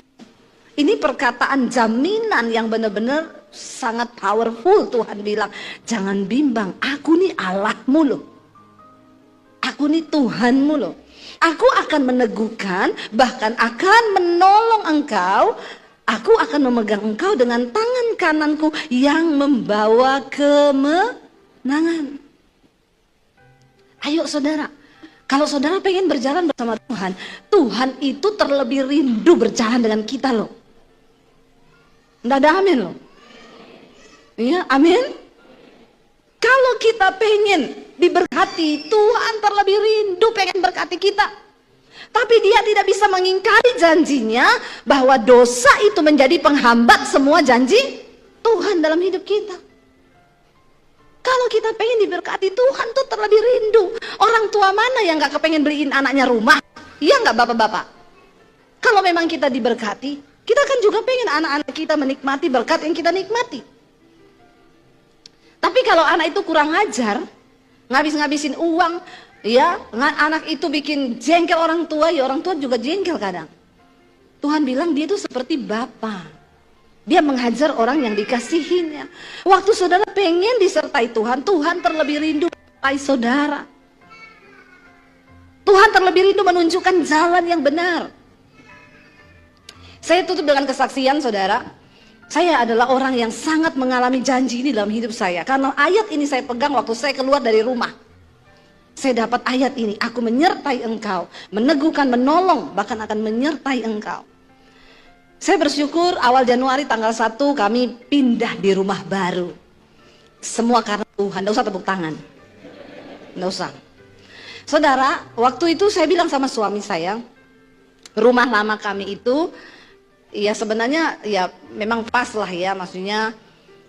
Ini perkataan jaminan yang benar-benar sangat powerful. Tuhan bilang, jangan bimbang, aku ini Allahmu loh. Aku ini Tuhanmu loh. Aku akan meneguhkan, bahkan akan menolong engkau. Aku akan memegang engkau dengan tangan kananku yang membawa kemenangan. Ayo saudara, kalau saudara pengen berjalan bersama Tuhan, Tuhan itu terlebih rindu berjalan dengan kita loh. Nggak ada amin loh. Iya, amin. Kalau kita pengen diberkati, Tuhan terlebih rindu pengen berkati kita. Tapi dia tidak bisa mengingkari janjinya bahwa dosa itu menjadi penghambat semua janji Tuhan dalam hidup kita. Kalau kita pengen diberkati, Tuhan tuh terlebih rindu. Orang tua mana yang gak kepengen beliin anaknya rumah? Iya gak bapak-bapak? Kalau memang kita diberkati, kita kan juga pengen anak-anak kita menikmati berkat yang kita nikmati. Tapi kalau anak itu kurang ajar, ngabis-ngabisin uang, ya, anak itu bikin jengkel orang tua, ya orang tua juga jengkel kadang. Tuhan bilang dia itu seperti bapa. Dia menghajar orang yang dikasihinya. Waktu saudara pengen disertai Tuhan, Tuhan terlebih rindu menyertai saudara. Tuhan terlebih rindu menunjukkan jalan yang benar. Saya tutup dengan kesaksian saudara. Saya adalah orang yang sangat mengalami janji ini dalam hidup saya. Karena ayat ini saya pegang waktu saya keluar dari rumah. Saya dapat ayat ini, aku menyertai engkau, meneguhkan, menolong, bahkan akan menyertai engkau. Saya bersyukur awal Januari tanggal 1 kami pindah di rumah baru. Semua karena Tuhan, tidak usah tepuk tangan. Tidak usah. Saudara, waktu itu saya bilang sama suami saya, rumah lama kami itu, ya sebenarnya ya memang pas lah ya, maksudnya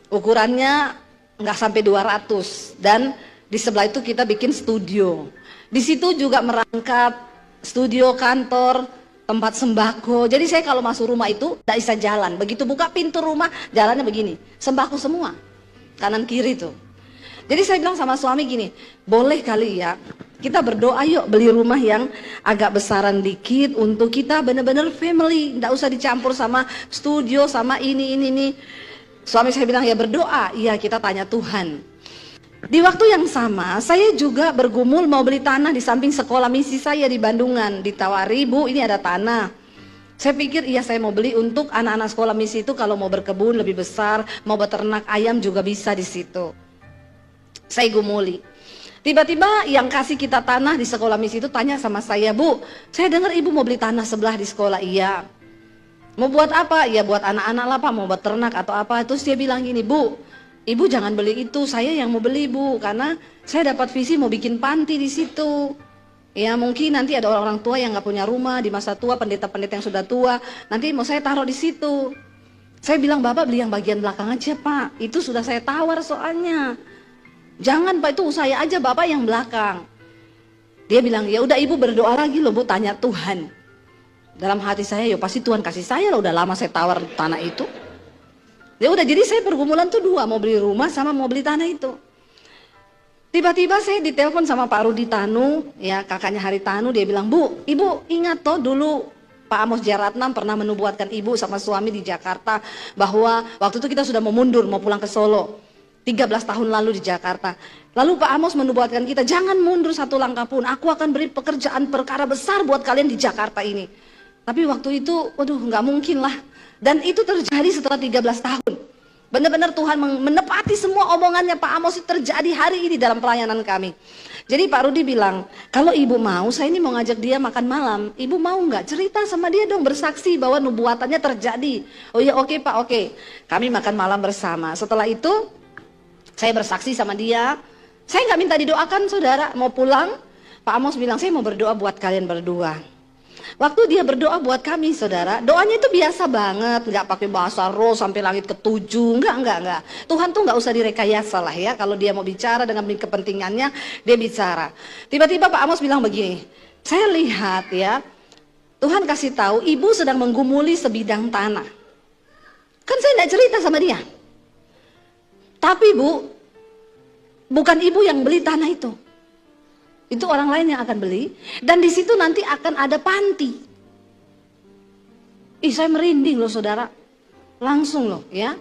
ukurannya nggak sampai 200 dan di sebelah itu kita bikin studio. Di situ juga merangkap studio, kantor, tempat sembako. Jadi saya kalau masuk rumah itu tidak bisa jalan. Begitu buka pintu rumah, jalannya begini. Sembako semua. Kanan kiri tuh. Jadi saya bilang sama suami gini, boleh kali ya, kita berdoa yuk beli rumah yang agak besaran dikit untuk kita benar-benar family. Tidak usah dicampur sama studio, sama ini. Suami saya bilang ya berdoa. Iya kita tanya Tuhan. Di waktu yang sama, saya juga bergumul mau beli tanah di samping sekolah misi saya di Bandungan. Ditawari, Bu, ini ada tanah. Saya pikir, iya saya mau beli untuk anak-anak sekolah misi itu kalau mau berkebun lebih besar, mau beternak ayam juga bisa di situ. Saya gumuli. Tiba-tiba yang kasih kita tanah di sekolah misi itu tanya sama saya, Bu, saya dengar Ibu mau beli tanah sebelah di sekolah. Iya. Mau buat apa? Ya buat anak-anak lah Pak, mau beternak atau apa. Terus dia bilang gini, Bu, Ibu jangan beli itu, saya yang mau beli Bu, karena saya dapat visi mau bikin panti di situ. Ya mungkin nanti ada orang tua yang nggak punya rumah di masa tua, pendeta-pendeta yang sudah tua, nanti mau saya taruh di situ. Saya bilang, Bapak beli yang bagian belakang aja Pak, itu sudah saya tawar soalnya. Jangan Pak, itu saya aja, Bapak yang belakang. Dia bilang, ya udah Ibu berdoa lagi loh Bu, tanya Tuhan. Dalam hati saya, ya pasti Tuhan kasih saya loh, udah lama saya tawar tanah itu. Ya udah, jadi saya pergumulan tuh dua, mau beli rumah sama mau beli tanah itu. Tiba-tiba saya ditelepon sama Pak Rudi Tanu, ya kakaknya Hari Tanu, dia bilang, Bu, Ibu ingat toh dulu Pak Amos Jaratnam pernah menubuatkan Ibu sama suami di Jakarta bahwa waktu itu kita sudah mau mundur, mau pulang ke Solo. 13 tahun lalu di Jakarta. Lalu Pak Amos menubuatkan kita, jangan mundur satu langkah pun, aku akan beri pekerjaan perkara besar buat kalian di Jakarta ini. Tapi waktu itu, waduh nggak mungkin lah. Dan itu terjadi setelah 13 tahun. Benar-benar Tuhan menepati semua omongannya Pak Amos itu terjadi hari ini dalam pelayanan kami. Jadi Pak Rudi bilang, kalau Ibu mau, saya ini mau ngajak dia makan malam. Ibu mau nggak cerita sama dia dong, bersaksi bahwa nubuatannya terjadi. Oh iya oke Pak, oke. Kami makan malam bersama. Setelah itu, saya bersaksi sama dia. Saya nggak minta didoakan saudara, mau pulang. Pak Amos bilang, saya mau berdoa buat kalian berdua. Waktu dia berdoa buat kami saudara, doanya itu biasa banget, nggak pakai bahasa roh sampai langit ketujuh, enggak. Tuhan tuh nggak usah direkayasa lah ya, kalau dia mau bicara dengan kepentingannya, dia bicara. Tiba-tiba Pak Amos bilang begini, saya lihat ya, Tuhan kasih tahu Ibu sedang menggumuli sebidang tanah. Kan saya nggak cerita sama dia. Tapi Bu, bukan Ibu yang beli tanah itu. Itu orang lain yang akan beli, dan di situ nanti akan ada panti. Ih, saya merinding loh saudara, langsung loh ya.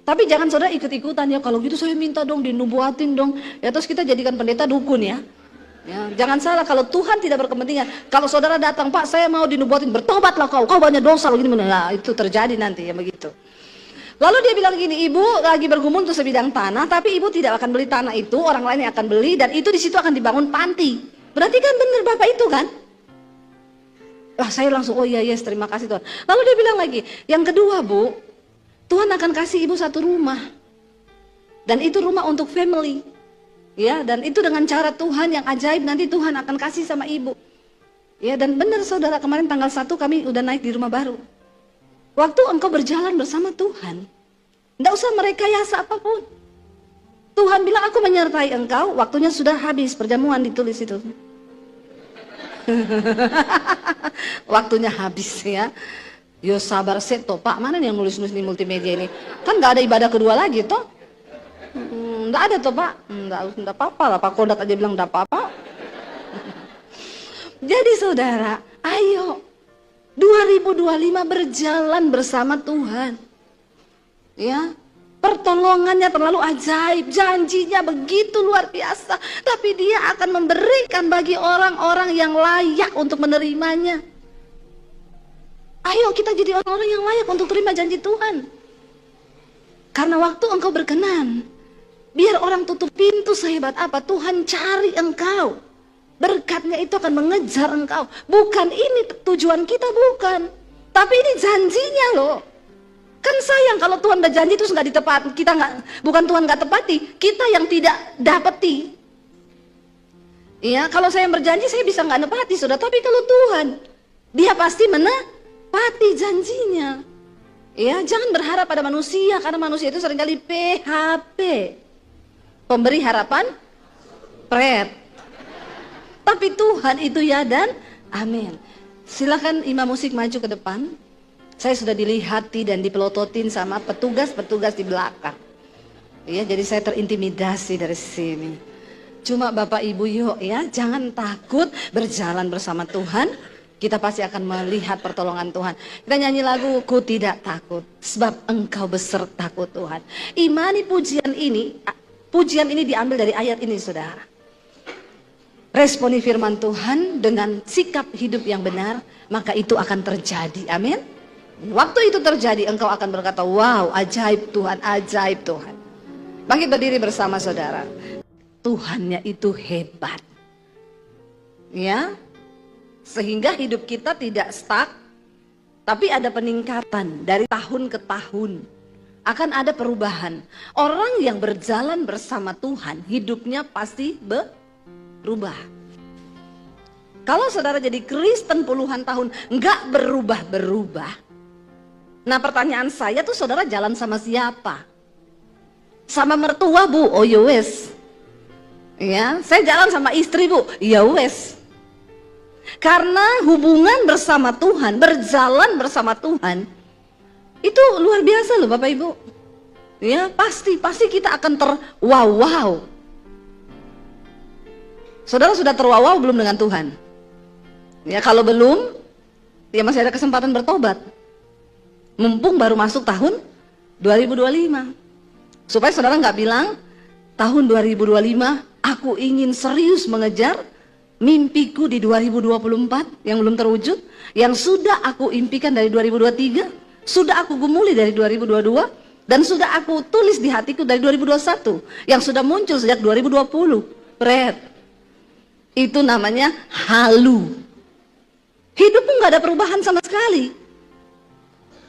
Tapi jangan saudara ikut-ikutan ya, kalau gitu saya minta dong dinubuatin dong. Ya terus kita jadikan pendeta dukun ya. Ya, jangan salah, kalau Tuhan tidak berkepentingan. Kalau saudara datang, Pak saya mau dinubuatin, bertobatlah kau banyak dosa begini. Nah, itu terjadi nanti ya begitu. Lalu dia bilang gini, Ibu lagi bergumul untuk sebidang tanah, tapi Ibu tidak akan beli tanah itu, orang lain yang akan beli, dan itu di situ akan dibangun panti. Berarti kan benar Bapak itu kan? Wah saya langsung, oh iya yes terima kasih Tuhan. Lalu dia bilang lagi, yang kedua Bu, Tuhan akan kasih Ibu satu rumah, dan itu rumah untuk family, ya, dan itu dengan cara Tuhan yang ajaib, nanti Tuhan akan kasih sama Ibu. Ya, dan benar saudara, kemarin tanggal 1 kami udah naik di rumah baru. Waktu engkau berjalan bersama Tuhan, tidak usah merekayasa apapun. Tuhan bilang, aku menyertai engkau, waktunya sudah habis, perjamuan ditulis itu. Waktunya habis ya. Yo sabar seto, Pak, mana yang nulis-nulis di multimedia ini? Kan nggak ada ibadah kedua lagi toh? Nggak ada toh Pak? Nggak apa-apa lah, Pak Kodat aja bilang nggak apa-apa. Jadi saudara, ayo 2025 berjalan bersama Tuhan. Ya, pertolongannya terlalu ajaib, janjinya begitu luar biasa, tapi Dia akan memberikan bagi orang-orang yang layak untuk menerimanya. Ayo kita jadi orang-orang yang layak untuk terima janji Tuhan. Karena waktu engkau berkenan, biar orang tutup pintu sehebat apa, Tuhan cari engkau. Berkatnya itu akan mengejar engkau. Bukan ini tujuan kita, bukan. Tapi ini janjinya loh. Kan sayang kalau Tuhan udah janji terus nggak ditepati. Kita nggak, bukan Tuhan nggak tepati, kita yang tidak dapati. Iya, kalau saya yang berjanji saya bisa nggak nepati sudah. Tapi kalau Tuhan, Dia pasti menepati janjinya. Ya, jangan berharap pada manusia, karena manusia itu seringkali PHP, pemberi harapan pret. Tapi Tuhan itu ya dan amin. Silakan imam musik maju ke depan. Saya sudah dilihati dan dipelototin sama petugas-petugas di belakang. Ya, jadi saya terintimidasi dari sini. Cuma Bapak Ibu yuk ya, jangan takut berjalan bersama Tuhan. Kita pasti akan melihat pertolongan Tuhan. Kita nyanyi lagu, ku tidak takut sebab engkau besertaku Tuhan. Imani pujian ini Pujian ini diambil dari ayat ini, saudara. Responi firman Tuhan dengan sikap hidup yang benar, maka itu akan terjadi. Amin. Waktu itu terjadi, engkau akan berkata, wow, ajaib Tuhan, ajaib Tuhan. Bangkit berdiri bersama saudara. Tuhannya itu hebat. Ya, sehingga hidup kita tidak stuck, tapi ada peningkatan dari tahun ke tahun. Akan ada perubahan. Orang yang berjalan bersama Tuhan, hidupnya pasti berubah. Kalau saudara jadi Kristen puluhan tahun nggak berubah-berubah, nah pertanyaan saya tuh, saudara jalan sama siapa? Sama mertua, Bu? Oh ya wes. Ya, saya jalan sama istri, Bu. Ya wes. Karena hubungan bersama Tuhan, berjalan bersama Tuhan, itu luar biasa loh Bapak Ibu. Ya, pasti kita akan terwow-wow. Saudara sudah terwow-wow belum dengan Tuhan? Ya, kalau belum, ya masih ada kesempatan bertobat. Mumpung baru masuk tahun 2025. Supaya saudara nggak bilang, tahun 2025 aku ingin serius mengejar mimpiku di 2024 yang belum terwujud, yang sudah aku impikan dari 2023, sudah aku gumuli dari 2022, dan sudah aku tulis di hatiku dari 2021, yang sudah muncul sejak 2020. Pret. Itu namanya halu. Hidupmu nggak ada perubahan sama sekali.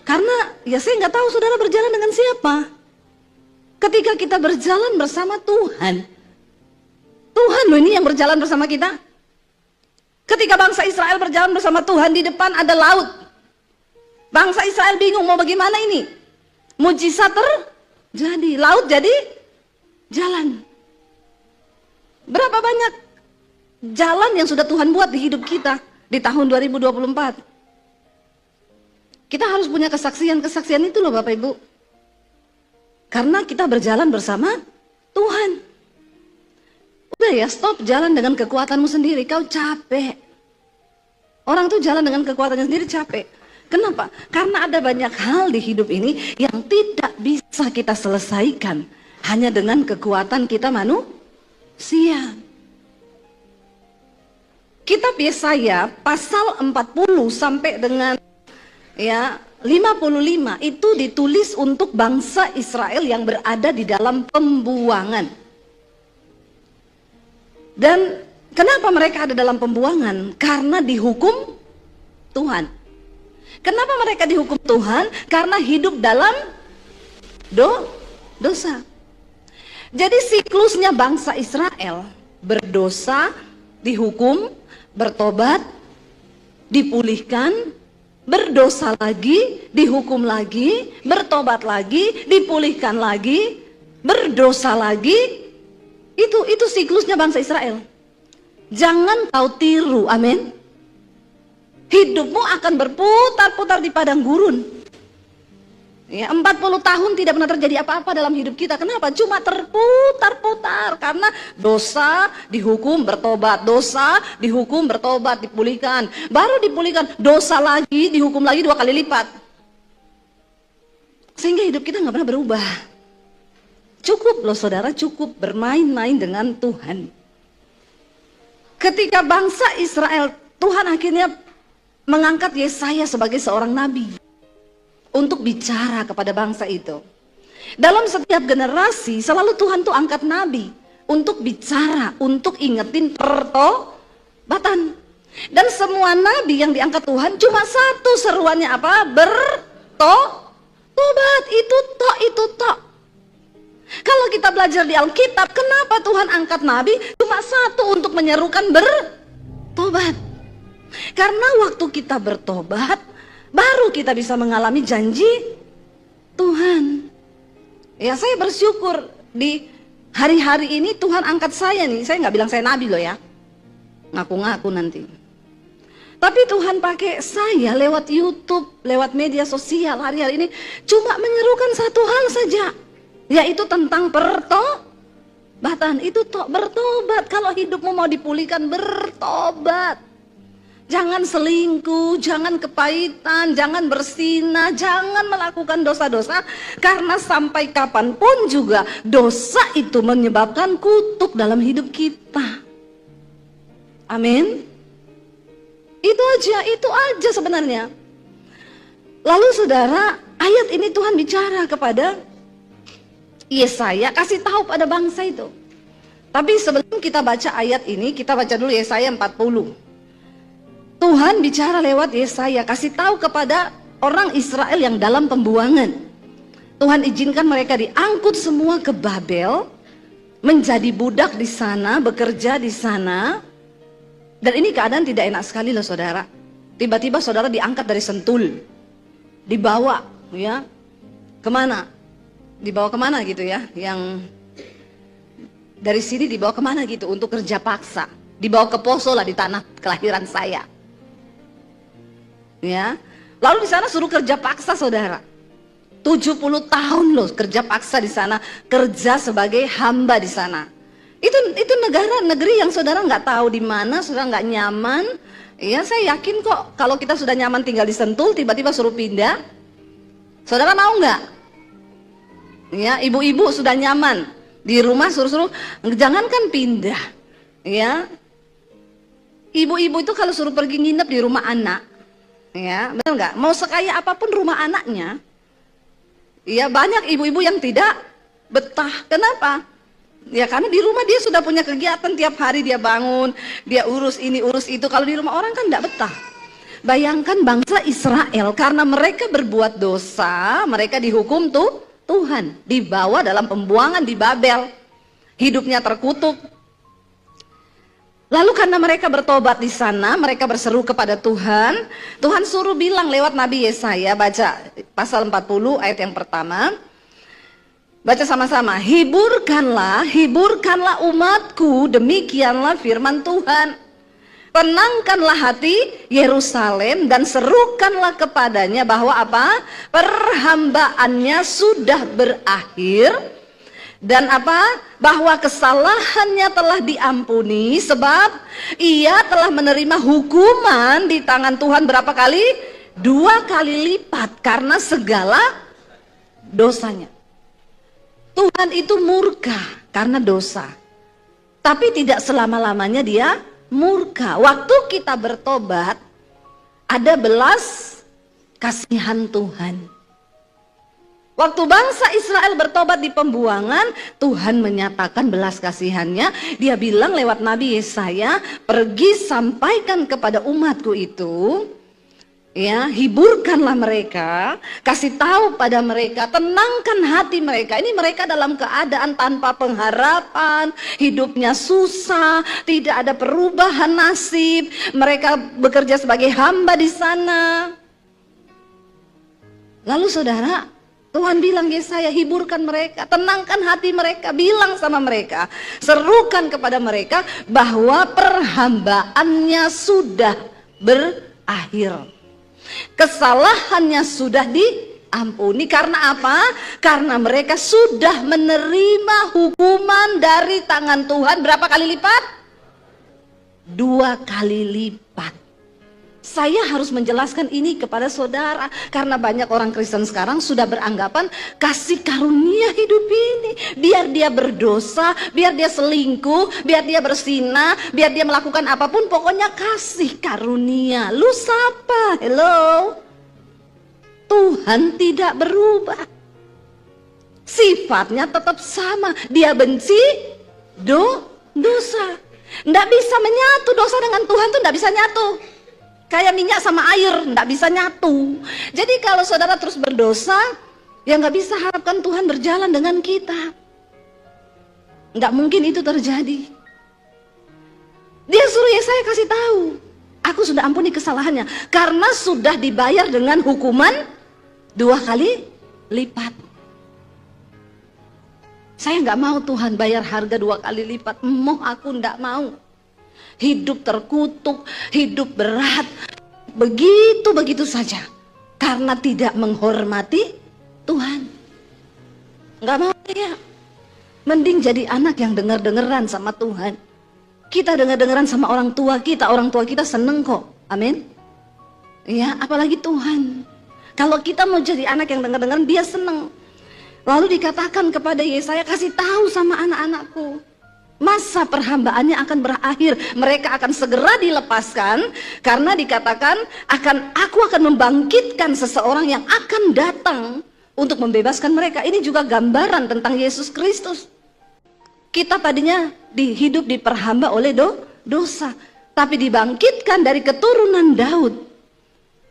Karena ya saya nggak tahu saudara berjalan dengan siapa. Ketika kita berjalan bersama Tuhan, Tuhan loh ini yang berjalan bersama kita. Ketika bangsa Israel berjalan bersama Tuhan, di depan ada laut. Bangsa Israel bingung mau bagaimana ini. Mujizat terjadi, laut jadi jalan. Berapa banyak jalan yang sudah Tuhan buat di hidup kita di tahun 2024. Kita harus punya kesaksian-kesaksian itu loh Bapak Ibu. Karena kita berjalan bersama Tuhan. Udah ya, stop jalan dengan kekuatanmu sendiri, kau capek. Orang tuh jalan dengan kekuatannya sendiri capek. Kenapa? Karena ada banyak hal di hidup ini yang tidak bisa kita selesaikan hanya dengan kekuatan kita manusia. Kitab Yesaya pasal 40 sampai dengan ya 55 itu ditulis untuk bangsa Israel yang berada di dalam pembuangan. Dan kenapa mereka ada dalam pembuangan? Karena dihukum Tuhan. Kenapa mereka dihukum Tuhan? Karena hidup dalam dosa. Jadi siklusnya bangsa Israel berdosa, dihukum, bertobat, dipulihkan, berdosa lagi, dihukum lagi, bertobat lagi, dipulihkan lagi, berdosa lagi. Itu siklusnya bangsa Israel. Jangan kau tiru, amin. Hidupmu akan berputar-putar di padang gurun. Ya, 40 tahun tidak pernah terjadi apa-apa dalam hidup kita. Kenapa? Cuma terputar-putar. Karena dosa, dihukum, bertobat. Dosa, dihukum, bertobat, dipulihkan. Baru dipulihkan, dosa lagi, dihukum lagi 2 kali lipat. Sehingga hidup kita nggak pernah berubah. Cukup loh saudara, cukup bermain-main dengan Tuhan. Ketika bangsa Israel, Tuhan akhirnya mengangkat Yesaya sebagai seorang nabi. Untuk bicara kepada bangsa itu. Dalam setiap generasi selalu Tuhan tuh angkat nabi untuk bicara, untuk ingetin pertobatan. Dan semua nabi yang diangkat Tuhan cuma satu seruannya apa? Bertobat. Itu tok. Kalau kita belajar di Alkitab, kenapa Tuhan angkat nabi? Cuma satu, untuk menyerukan bertobat. Karena waktu kita bertobat, baru kita bisa mengalami janji Tuhan. Ya, saya bersyukur di hari-hari ini Tuhan angkat saya nih. Saya nggak bilang saya nabi loh ya, ngaku-ngaku nanti. Tapi Tuhan pakai saya lewat YouTube, lewat media sosial hari-hari ini, cuma menyerukan satu hal saja, yaitu tentang bertobatan. Itu bertobat. Kalau hidupmu mau dipulihkan, bertobat. Jangan selingkuh, jangan kepahitan, jangan bersinah, jangan melakukan dosa-dosa. Karena sampai kapanpun juga dosa itu menyebabkan kutuk dalam hidup kita. Amin. Itu aja sebenarnya. Lalu saudara, ayat ini Tuhan bicara kepada Yesaya, kasih tahu pada bangsa itu. Tapi sebelum kita baca ayat ini, kita baca dulu Yesaya 40. Tuhan bicara lewat Yesaya, kasih tahu kepada orang Israel yang dalam pembuangan. Tuhan izinkan mereka diangkut semua ke Babel, menjadi budak di sana, bekerja di sana. Dan ini keadaan tidak enak sekali loh saudara. Tiba-tiba saudara diangkat dari Sentul, dibawa ya kemana? Dibawa kemana gitu ya? Yang dari sini dibawa kemana gitu untuk kerja paksa? Dibawa ke Poso lah, di tanah kelahiran saya. Ya, lalu di sana suruh kerja paksa saudara. 70 tahun loh kerja paksa di sana, kerja sebagai hamba di sana. Itu negeri yang saudara nggak tahu di mana, saudara nggak nyaman. Ya, saya yakin kok kalau kita sudah nyaman tinggal di Sentul, tiba-tiba suruh pindah, saudara mau nggak? Ya, ibu-ibu sudah nyaman di rumah, suruh jangankan pindah. Ya, ibu-ibu itu kalau suruh pergi nginep di rumah anak. Ya, benar nggak? Mau sekaya apapun rumah anaknya, ya banyak ibu-ibu yang tidak betah. Kenapa? Ya karena di rumah dia sudah punya kegiatan tiap hari, dia bangun, dia urus ini, urus itu. Kalau di rumah orang kan tidak betah. Bayangkan bangsa Israel, karena mereka berbuat dosa, mereka dihukum Tuhan, dibawa dalam pembuangan di Babel, hidupnya terkutuk. Lalu karena mereka bertobat di sana, mereka berseru kepada Tuhan. Tuhan suruh bilang lewat Nabi Yesaya, baca pasal 40 ayat yang pertama. Baca sama-sama. Hiburkanlah umatku, demikianlah firman Tuhan. Tenangkanlah hati Yerusalem dan serukanlah kepadanya bahwa apa? Perhambaannya sudah berakhir. Dan apa? Bahwa kesalahannya telah diampuni, sebab ia telah menerima hukuman di tangan Tuhan berapa kali? 2 kali lipat karena segala dosanya. Tuhan itu murka karena dosa, tapi tidak selama-lamanya dia murka. Waktu kita bertobat, ada belas kasihan Tuhan. Waktu bangsa Israel bertobat di pembuangan, Tuhan menyatakan belas kasihannya. Dia bilang lewat Nabi Yesaya, pergi sampaikan kepada umatku itu, ya, hiburkanlah mereka, kasih tahu pada mereka, tenangkan hati mereka. Ini mereka dalam keadaan tanpa pengharapan, hidupnya susah, tidak ada perubahan nasib. Mereka bekerja sebagai hamba di sana. Lalu saudara, Tuhan bilang Yesaya, hiburkan mereka, tenangkan hati mereka, bilang sama mereka, serukan kepada mereka bahwa perhambaannya sudah berakhir. Kesalahannya sudah diampuni. Karena apa? Karena mereka sudah menerima hukuman dari tangan Tuhan berapa kali lipat? 2 kali lipat. Saya harus menjelaskan ini kepada saudara, karena banyak orang Kristen sekarang sudah beranggapan kasih karunia hidup ini, biar dia berdosa, biar dia selingkuh, biar dia bersinah, biar dia melakukan apapun, pokoknya kasih karunia. Lu siapa? Hello? Tuhan tidak berubah, sifatnya tetap sama. Dia benci dosa. Nggak bisa menyatu, dosa dengan Tuhan tuh nggak bisa nyatu. Kayak minyak sama air, nggak bisa nyatu. Jadi kalau saudara terus berdosa, ya nggak bisa harapkan Tuhan berjalan dengan kita. Nggak mungkin itu terjadi. Dia suruh Yesaya kasih tahu, aku sudah ampuni kesalahannya, karena sudah dibayar dengan hukuman 2 kali lipat. Saya nggak mau Tuhan bayar harga 2 kali lipat. Aku nggak mau. Hidup terkutuk, hidup berat, begitu saja, karena tidak menghormati Tuhan. Nggak mau ya. Mending jadi anak yang dengar-dengeran sama Tuhan. Kita dengar-dengeran sama orang tua kita seneng kok. Amin. Ya, apalagi Tuhan. Kalau kita mau jadi anak yang dengar-dengar, dia senang. Lalu dikatakan kepada Yesaya, kasih tahu sama anak-anakku, masa perhambaannya akan berakhir, mereka akan segera dilepaskan, karena dikatakan aku akan membangkitkan seseorang yang akan datang untuk membebaskan mereka. Ini juga gambaran tentang Yesus Kristus. Kita tadinya hidup diperhamba oleh dosa, tapi dibangkitkan dari keturunan Daud.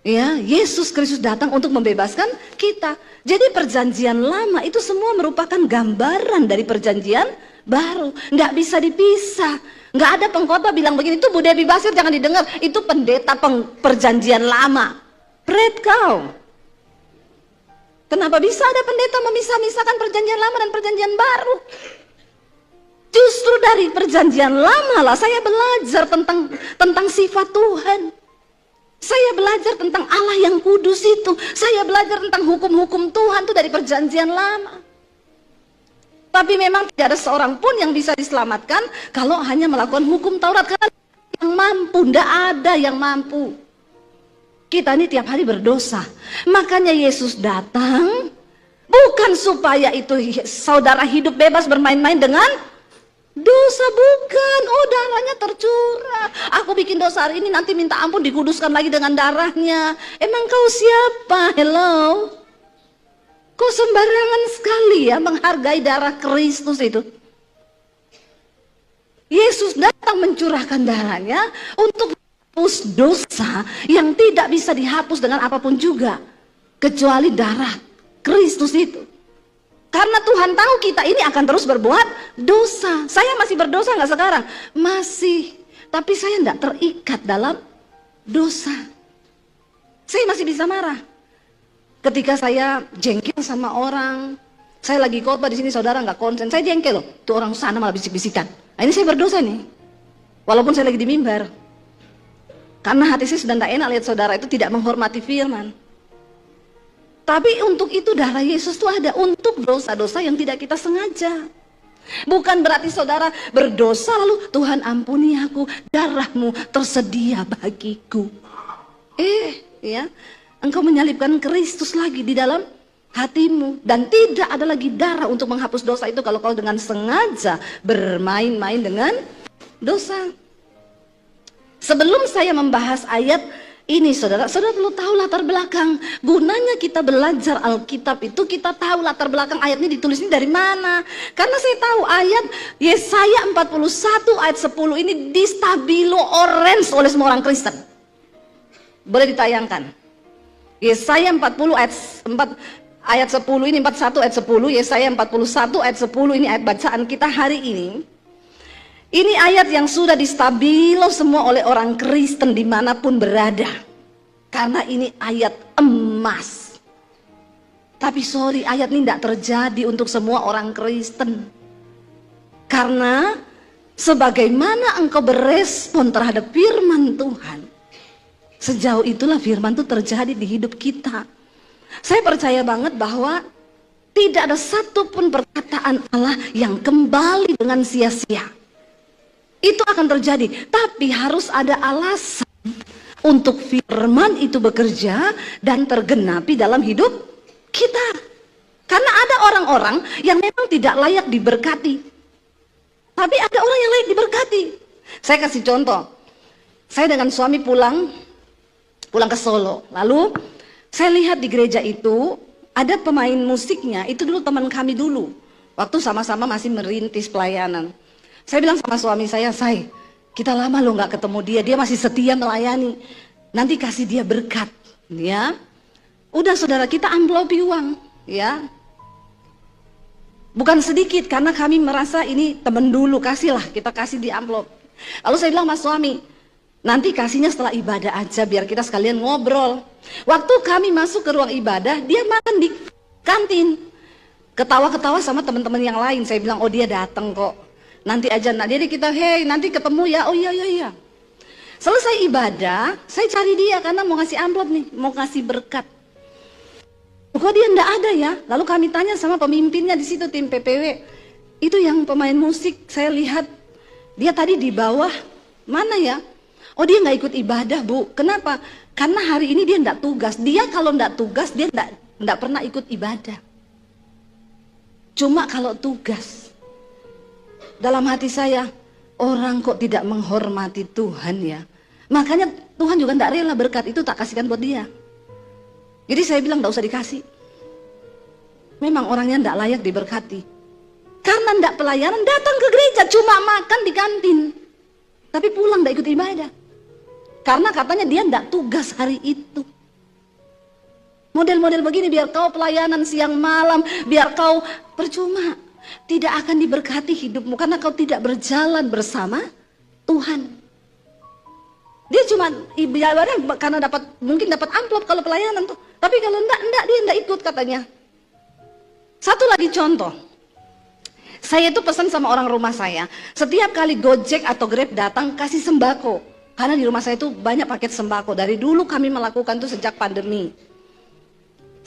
Ya, Yesus Kristus datang untuk membebaskan kita. Jadi perjanjian lama itu semua merupakan gambaran dari perjanjian baru. Nggak bisa dipisah. Nggak ada pengkhotbah bilang begini, itu Bu Debbie Basir jangan didengar, itu pendeta perjanjian lama. Pret kau. Kenapa bisa ada pendeta memisah-misahkan perjanjian lama dan perjanjian baru? Justru dari perjanjian lama lah saya belajar tentang sifat Tuhan. Saya belajar tentang Allah yang kudus itu. Saya belajar tentang hukum-hukum Tuhan itu dari perjanjian lama. Tapi memang tidak ada seorang pun yang bisa diselamatkan kalau hanya melakukan hukum Taurat. Karena yang mampu, tidak ada yang mampu. Kita ini tiap hari berdosa. Makanya Yesus datang bukan supaya itu saudara hidup bebas bermain-main dengan dosa, bukan. Oh, darahnya tercurah. Aku bikin dosa hari ini, nanti minta ampun dikuduskan lagi dengan darahnya. Emang kau siapa? Hello? Kau sembarangan sekali ya menghargai darah Kristus itu. Yesus datang mencurahkan darahnya untuk menghapus dosa yang tidak bisa dihapus dengan apapun juga, kecuali darah Kristus itu. Karena Tuhan tahu kita ini akan terus berbuat dosa. Saya masih berdosa nggak sekarang? Masih. Tapi saya tidak terikat dalam dosa. Saya masih bisa marah. Ketika saya jengkel sama orang, saya lagi khotbah di sini, saudara nggak konsen, saya jengkel loh. Tuh orang sana malah bisik-bisikan. Nah, ini saya berdosa nih. Walaupun saya lagi di mimbar. Karena hati saya sudah tidak enak lihat saudara itu tidak menghormati firman. Tapi untuk itu darah Yesus itu ada untuk dosa-dosa yang tidak kita sengaja. Bukan berarti saudara berdosa lalu Tuhan ampuni aku, darahmu tersedia bagiku. Ya, engkau menyalibkan Kristus lagi di dalam hatimu. Dan tidak ada lagi darah untuk menghapus dosa itu kalau kau dengan sengaja bermain-main dengan dosa. Sebelum saya membahas ayat ini, saudara perlu tahu latar belakang. Gunanya kita belajar Alkitab itu kita tahu latar belakang ayatnya ditulisnya dari mana. Karena saya tahu ayat Yesaya 41 ayat 10 ini distabilo orange oleh semua orang Kristen. Boleh ditayangkan. Yesaya 40 ayat 10 ini, 41 ayat 10, Yesaya 41 ayat 10 ini ayat bacaan kita hari ini. Ini ayat yang sudah distabilo semua oleh orang Kristen dimanapun berada. Karena ini ayat emas. Tapi sorry, ayat ini tidak terjadi untuk semua orang Kristen. Karena sebagaimana engkau berespon terhadap firman Tuhan, sejauh itulah firman itu terjadi di hidup kita. Saya percaya banget bahwa tidak ada satupun perkataan Allah yang kembali dengan sia-sia. Itu akan terjadi, tapi harus ada alasan untuk firman itu bekerja dan tergenapi dalam hidup kita. Karena ada orang-orang yang memang tidak layak diberkati, tapi ada orang yang layak diberkati. Saya kasih contoh. Saya dengan suami pulang ke Solo. Lalu saya lihat di gereja itu ada pemain musiknya. Itu dulu teman kami dulu, waktu sama-sama masih merintis pelayanan. Saya bilang sama suami saya, kita lama loh nggak ketemu dia masih setia melayani. Nanti kasih dia berkat, ya. Udah saudara, kita amplopi uang, ya. Bukan sedikit, karena kami merasa ini temen dulu, kasihlah, kita kasih di amplop. Lalu saya bilang sama suami, nanti kasihnya setelah ibadah aja, biar kita sekalian ngobrol. Waktu kami masuk ke ruang ibadah, dia makan di kantin. Ketawa-ketawa sama teman-teman yang lain. Saya bilang, oh dia datang kok. Nanti aja, jadi kita, nanti ketemu ya. Oh iya. Selesai ibadah, saya cari dia karena mau ngasih amplop nih, mau ngasih berkat. Kok dia enggak ada ya? Lalu kami tanya sama pemimpinnya di situ, tim PPW. Itu yang pemain musik, saya lihat dia tadi di bawah, mana ya? Oh, dia nggak ikut ibadah, Bu. Kenapa? Karena hari ini dia nggak tugas. Dia kalau nggak tugas, dia nggak pernah ikut ibadah. Cuma kalau tugas. Dalam hati saya, orang kok tidak menghormati Tuhan ya. Makanya Tuhan juga nggak rela berkat itu tak kasihkan buat dia. Jadi saya bilang nggak usah dikasih. Memang orangnya nggak layak diberkati. Karena nggak pelayanan, datang ke gereja cuma makan di kantin. Tapi pulang nggak ikut ibadah. Karena katanya dia nggak tugas hari itu. Model-model begini biar kau pelayanan siang malam, biar kau percuma. Tidak akan diberkati hidupmu karena kau tidak berjalan bersama Tuhan. Dia cuma ibadah karena mungkin dapat amplop kalau pelayanan tuh. Tapi kalau enggak dia enggak ikut katanya. Satu lagi contoh. Saya itu pesan sama orang rumah saya, setiap kali Gojek atau Grab datang kasih sembako. Karena di rumah saya itu banyak paket sembako. Dari dulu kami melakukan itu sejak pandemi.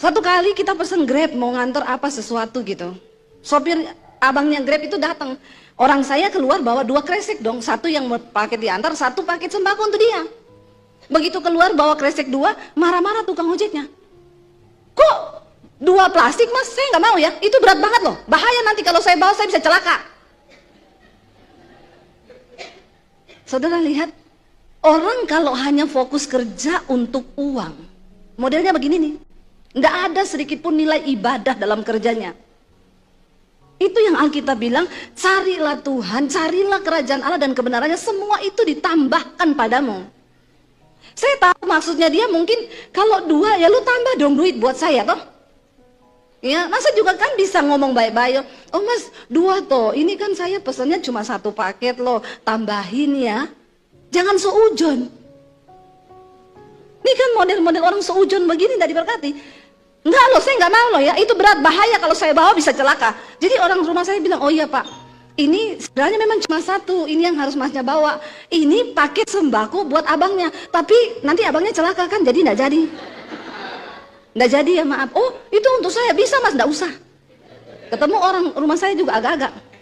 Satu kali kita pesan Grab mau ngantor apa sesuatu gitu. Sopir abangnya Grab itu datang. Orang saya keluar bawa 2 kresek dong. Satu yang paket diantar, satu paket sembako untuk dia. Begitu keluar bawa kresek 2, marah-marah tukang ojeknya. Kok 2 plastik mas? Saya nggak mau ya. Itu berat banget loh. Bahaya nanti kalau saya bawa saya bisa celaka. Saudara lihat. Orang kalau hanya fokus kerja untuk uang, modelnya begini nih, nggak ada sedikit pun nilai ibadah dalam kerjanya. Itu yang Alkitab bilang, carilah Tuhan, carilah kerajaan Allah dan kebenarannya, semua itu ditambahkan padamu. Saya tahu maksudnya dia mungkin, kalau 2 ya lu tambah dong duit buat saya toh. Ya, masa juga kan bisa ngomong baik-baik, oh mas 2 toh, ini kan saya pesannya cuma 1 paket loh, tambahin ya. Jangan seujon. Ini kan model-model orang seujon begini tidak diberkati. Enggak loh, saya nggak mau loh ya. Itu berat, bahaya kalau saya bawa bisa celaka. Jadi orang rumah saya bilang, oh iya pak, ini sebenarnya memang cuma 1, ini yang harus masnya bawa. Ini paket sembako buat abangnya. Tapi nanti abangnya celaka kan, jadi nggak jadi. Nggak jadi ya maaf. Oh itu untuk saya, bisa mas, nggak usah. Ketemu orang rumah saya juga agak-agak.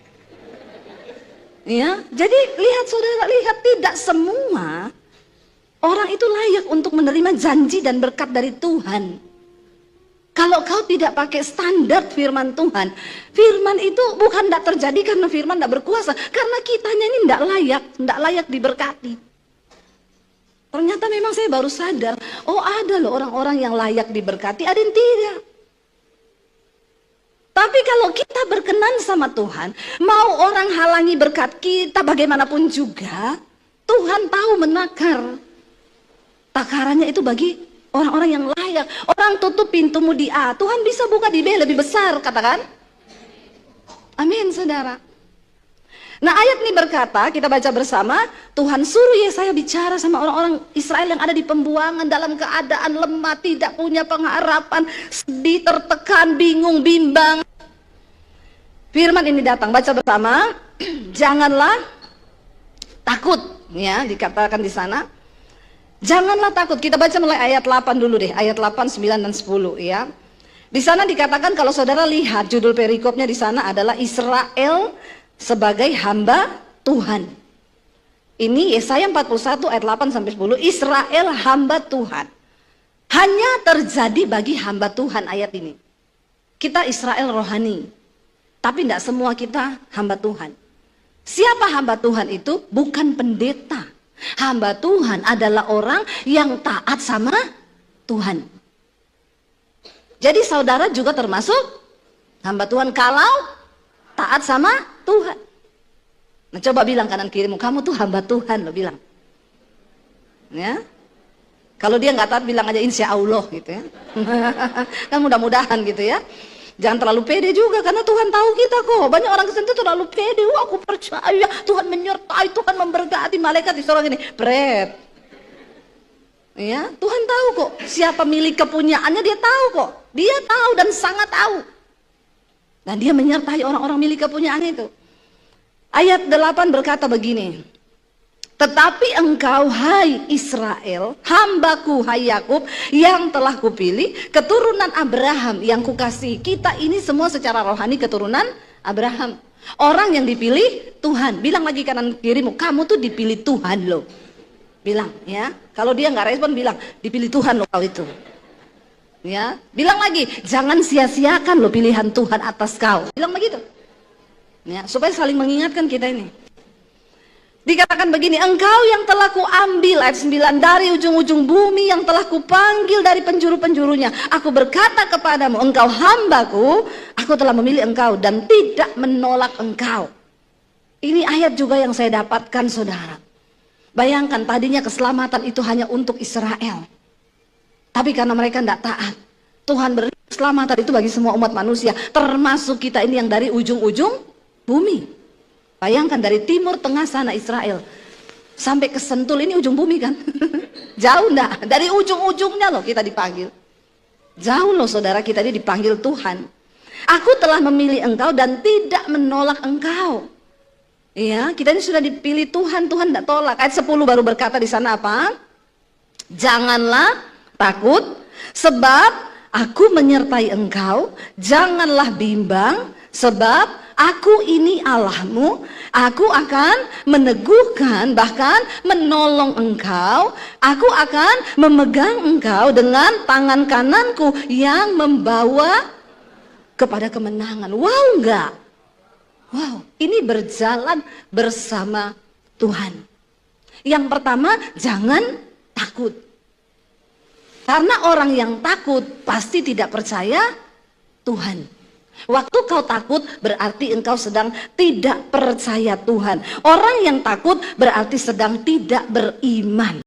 Ya, jadi lihat saudara, lihat tidak semua orang itu layak untuk menerima janji dan berkat dari Tuhan. Kalau kau tidak pakai standar firman Tuhan, firman itu bukan tidak terjadi karena firman tidak berkuasa, karena kitanya ini tidak layak diberkati. Ternyata memang saya baru sadar, oh ada loh orang-orang yang layak diberkati, ada yang tidak. Tapi kalau kita berkenan sama Tuhan, mau orang halangi berkat kita bagaimanapun juga, Tuhan tahu menakar. Takarannya itu bagi orang-orang yang layak. Orang tutup pintumu di A, Tuhan bisa buka di B lebih besar, katakan. Amin, saudara. Nah ayat ini berkata, kita baca bersama, Tuhan suruh Yesaya bicara sama orang-orang Israel yang ada di pembuangan dalam keadaan lemah, tidak punya pengharapan, sedih, tertekan, bingung, bimbang. Firman ini datang, baca bersama, janganlah takut, ya dikatakan di sana. Janganlah takut, kita baca mulai ayat 8 dulu deh, ayat 8, 9, dan 10 ya. Di sana dikatakan kalau saudara lihat judul perikopnya di sana adalah Israel sebagai hamba Tuhan. Ini Yesaya 41 ayat 8 sampai 10, Israel hamba Tuhan. Hanya terjadi bagi hamba Tuhan ayat ini. Kita Israel rohani, tapi tidak semua kita hamba Tuhan. Siapa hamba Tuhan itu? Bukan pendeta. Hamba Tuhan adalah orang yang taat sama Tuhan. Jadi saudara juga termasuk hamba Tuhan kalau taat sama Tuhan. Nah coba bilang kanan kirimu, kamu tuh hamba Tuhan, lo bilang. Ya. Kalau dia nggak taat bilang aja insya Allah gitu ya. Kan mudah-mudahan gitu ya. Jangan terlalu pede juga karena Tuhan tahu kita kok. Banyak orang Kristen itu terlalu pede. Wah, aku percaya Tuhan menyertai, Tuhan memberkati, malaikat di sorga ini. Pret. Ya, Tuhan tahu kok siapa milik kepunyaannya, dia tahu kok. Dia tahu dan sangat tahu. Dan dia menyertai orang-orang milik kepunyaan itu. Ayat 8 berkata begini. Tetapi engkau hai Israel, hambaku hai Yakub yang telah kupilih, keturunan Abraham yang kukasihi. Kita ini semua secara rohani keturunan Abraham. Orang yang dipilih Tuhan. Bilang lagi kanan kirimu, kamu tuh dipilih Tuhan loh. Bilang ya. Kalau dia nggak respon, bilang dipilih Tuhan loh kau itu. Ya, bilang lagi, jangan sia-siakan loh pilihan Tuhan atas kau. Bilang begitu. Ya, supaya saling mengingatkan kita ini. Dikatakan begini, engkau yang telah kuambil, ayat 9, dari ujung-ujung bumi, yang telah kupanggil dari penjuru-penjurunya. Aku berkata kepadamu, engkau hambaku, aku telah memilih engkau dan tidak menolak engkau. Ini ayat juga yang saya dapatkan, saudara. Bayangkan, tadinya keselamatan itu hanya untuk Israel. Tapi karena mereka tidak taat, Tuhan beri keselamatan itu bagi semua umat manusia, termasuk kita ini yang dari ujung-ujung bumi. Bayangkan dari timur tengah sana Israel sampai ke Sentul, ini ujung bumi kan. Jauh enggak? Dari ujung-ujungnya loh kita dipanggil. Jauh loh saudara, kita ini dipanggil Tuhan. Aku telah memilih engkau dan tidak menolak engkau. Iya, kita ini sudah dipilih Tuhan, Tuhan tidak tolak. Ayat 10 baru berkata di sana apa? Janganlah takut, sebab aku menyertai engkau. Janganlah bimbang, sebab aku ini Allahmu. Aku akan meneguhkan, bahkan menolong engkau. Aku akan memegang engkau dengan tangan kananku yang membawa kepada kemenangan. Wow, enggak? Wow, ini berjalan bersama Tuhan. Yang pertama, jangan takut. Karena orang yang takut pasti tidak percaya Tuhan. Waktu kau takut berarti engkau sedang tidak percaya Tuhan. Orang yang takut berarti sedang tidak beriman.